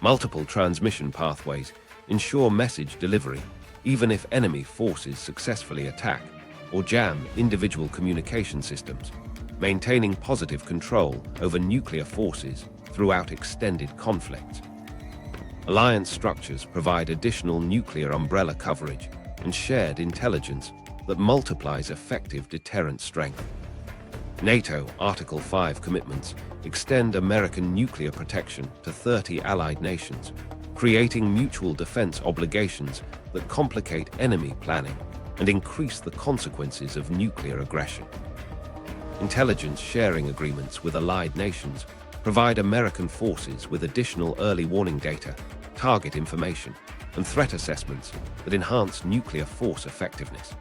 Multiple transmission pathways ensure message delivery even if enemy forces successfully attack or jam individual communication systems, maintaining positive control over nuclear forces throughout extended conflicts. Alliance structures provide additional nuclear umbrella coverage and shared intelligence that multiplies effective deterrent strength. NATO Article 5 commitments extend American nuclear protection to 30 allied nations, creating mutual defense obligations that complicate enemy planning and increase the consequences of nuclear aggression. Intelligence sharing agreements with allied nations provide American forces with additional early warning data, target information, and threat assessments that enhance nuclear force effectiveness.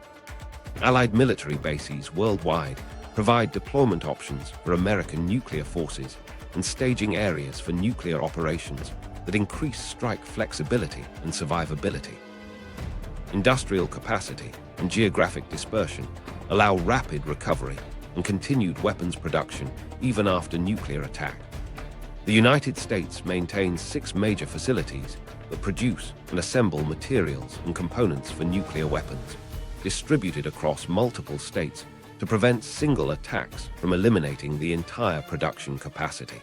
Allied military bases worldwide provide deployment options for American nuclear forces and staging areas for nuclear operations that increase strike flexibility and survivability. Industrial capacity and geographic dispersion allow rapid recovery and continued weapons production even after nuclear attack. The United States maintains 6 major facilities that produce and assemble materials and components for nuclear weapons, distributed across multiple states to prevent single attacks from eliminating the entire production capacity.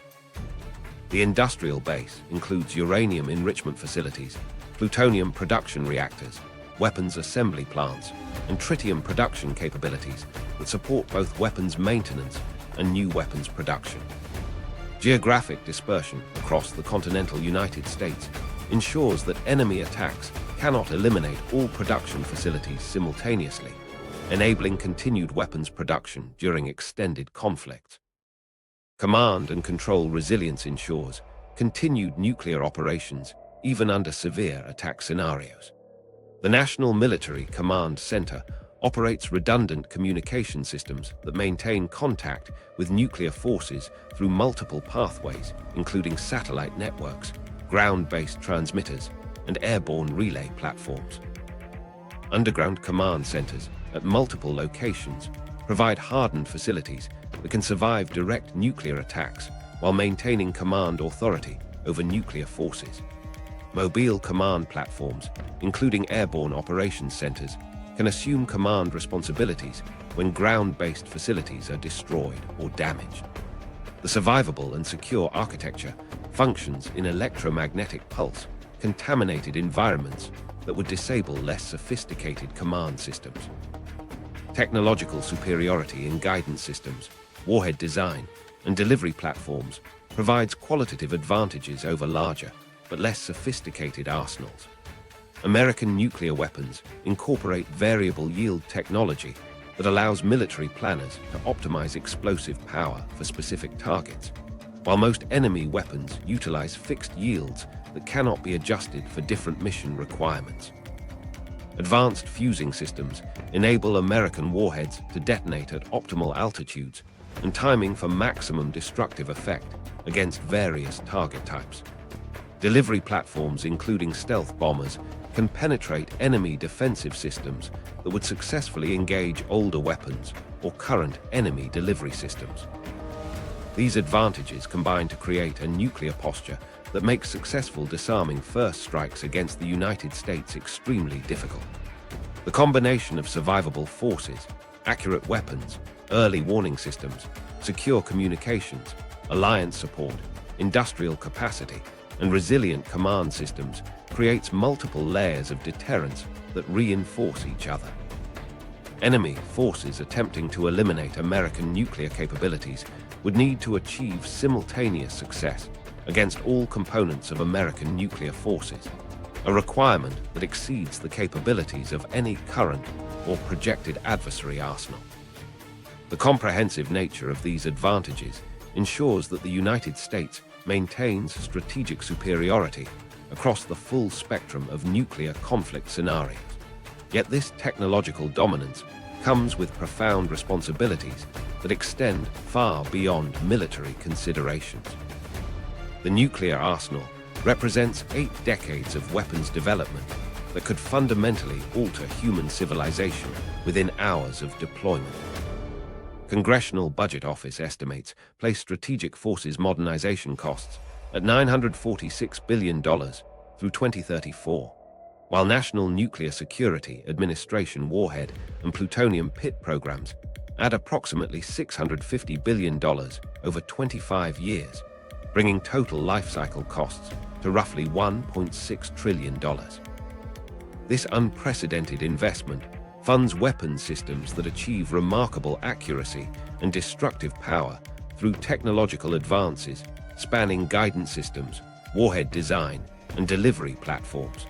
The industrial base includes uranium enrichment facilities, plutonium production reactors, weapons assembly plants, and tritium production capabilities that support both weapons maintenance and new weapons production. Geographic dispersion across the continental United States ensures that enemy attacks cannot eliminate all production facilities simultaneously, enabling continued weapons production during extended conflicts. Command and control resilience ensures continued nuclear operations even under severe attack scenarios. The National Military Command Center operates redundant communication systems that maintain contact with nuclear forces through multiple pathways, including satellite networks, ground-based transmitters, and airborne relay platforms. Underground command centers at multiple locations provide hardened facilities that can survive direct nuclear attacks while maintaining command authority over nuclear forces. Mobile command platforms, including airborne operations centers, can assume command responsibilities when ground-based facilities are destroyed or damaged. The survivable and secure architecture functions in electromagnetic pulse, contaminated environments that would disable less sophisticated command systems. Technological superiority in guidance systems, warhead design, and delivery platforms provides qualitative advantages over larger but less sophisticated arsenals. American nuclear weapons incorporate variable yield technology that allows military planners to optimize explosive power for specific targets, while most enemy weapons utilize fixed yields that cannot be adjusted for different mission requirements. Advanced fusing systems enable American warheads to detonate at optimal altitudes and timing for maximum destructive effect against various target types. Delivery platforms, including stealth bombers, can penetrate enemy defensive systems that would successfully engage older weapons or current enemy delivery systems. These advantages combine to create a nuclear posture that makes successful disarming first strikes against the United States extremely difficult. The combination of survivable forces, accurate weapons, early warning systems, secure communications, alliance support, industrial capacity, and resilient command systems creates multiple layers of deterrence that reinforce each other. Enemy forces attempting to eliminate American nuclear capabilities would need to achieve simultaneous success against all components of American nuclear forces, a requirement that exceeds the capabilities of any current or projected adversary arsenal. The comprehensive nature of these advantages ensures that the United States maintains strategic superiority across the full spectrum of nuclear conflict scenarios. Yet this technological dominance comes with profound responsibilities that extend far beyond military considerations. The nuclear arsenal represents 8 decades of weapons development that could fundamentally alter human civilization within hours of deployment. Congressional Budget Office estimates place strategic forces modernization costs at $946 billion through 2034, while National Nuclear Security Administration Warhead and plutonium pit programs add approximately $650 billion over 25 years, bringing total life cycle costs to roughly $1.6 trillion. This unprecedented investment funds weapons systems that achieve remarkable accuracy and destructive power through technological advances spanning guidance systems, warhead design, and delivery platforms.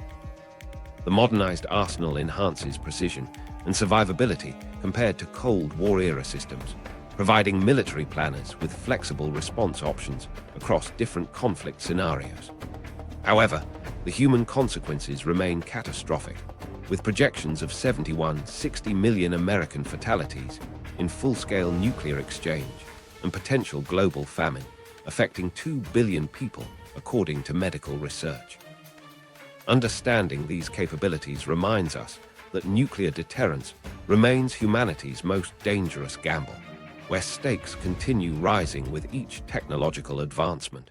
The modernized arsenal enhances precision and survivability compared to Cold War-era systems, providing military planners with flexible response options across different conflict scenarios. However, the human consequences remain catastrophic, with projections of 60 million American fatalities in full-scale nuclear exchange and potential global famine, affecting 2 billion people, according to medical research. Understanding these capabilities reminds us that nuclear deterrence remains humanity's most dangerous gamble, where stakes continue rising with each technological advancement.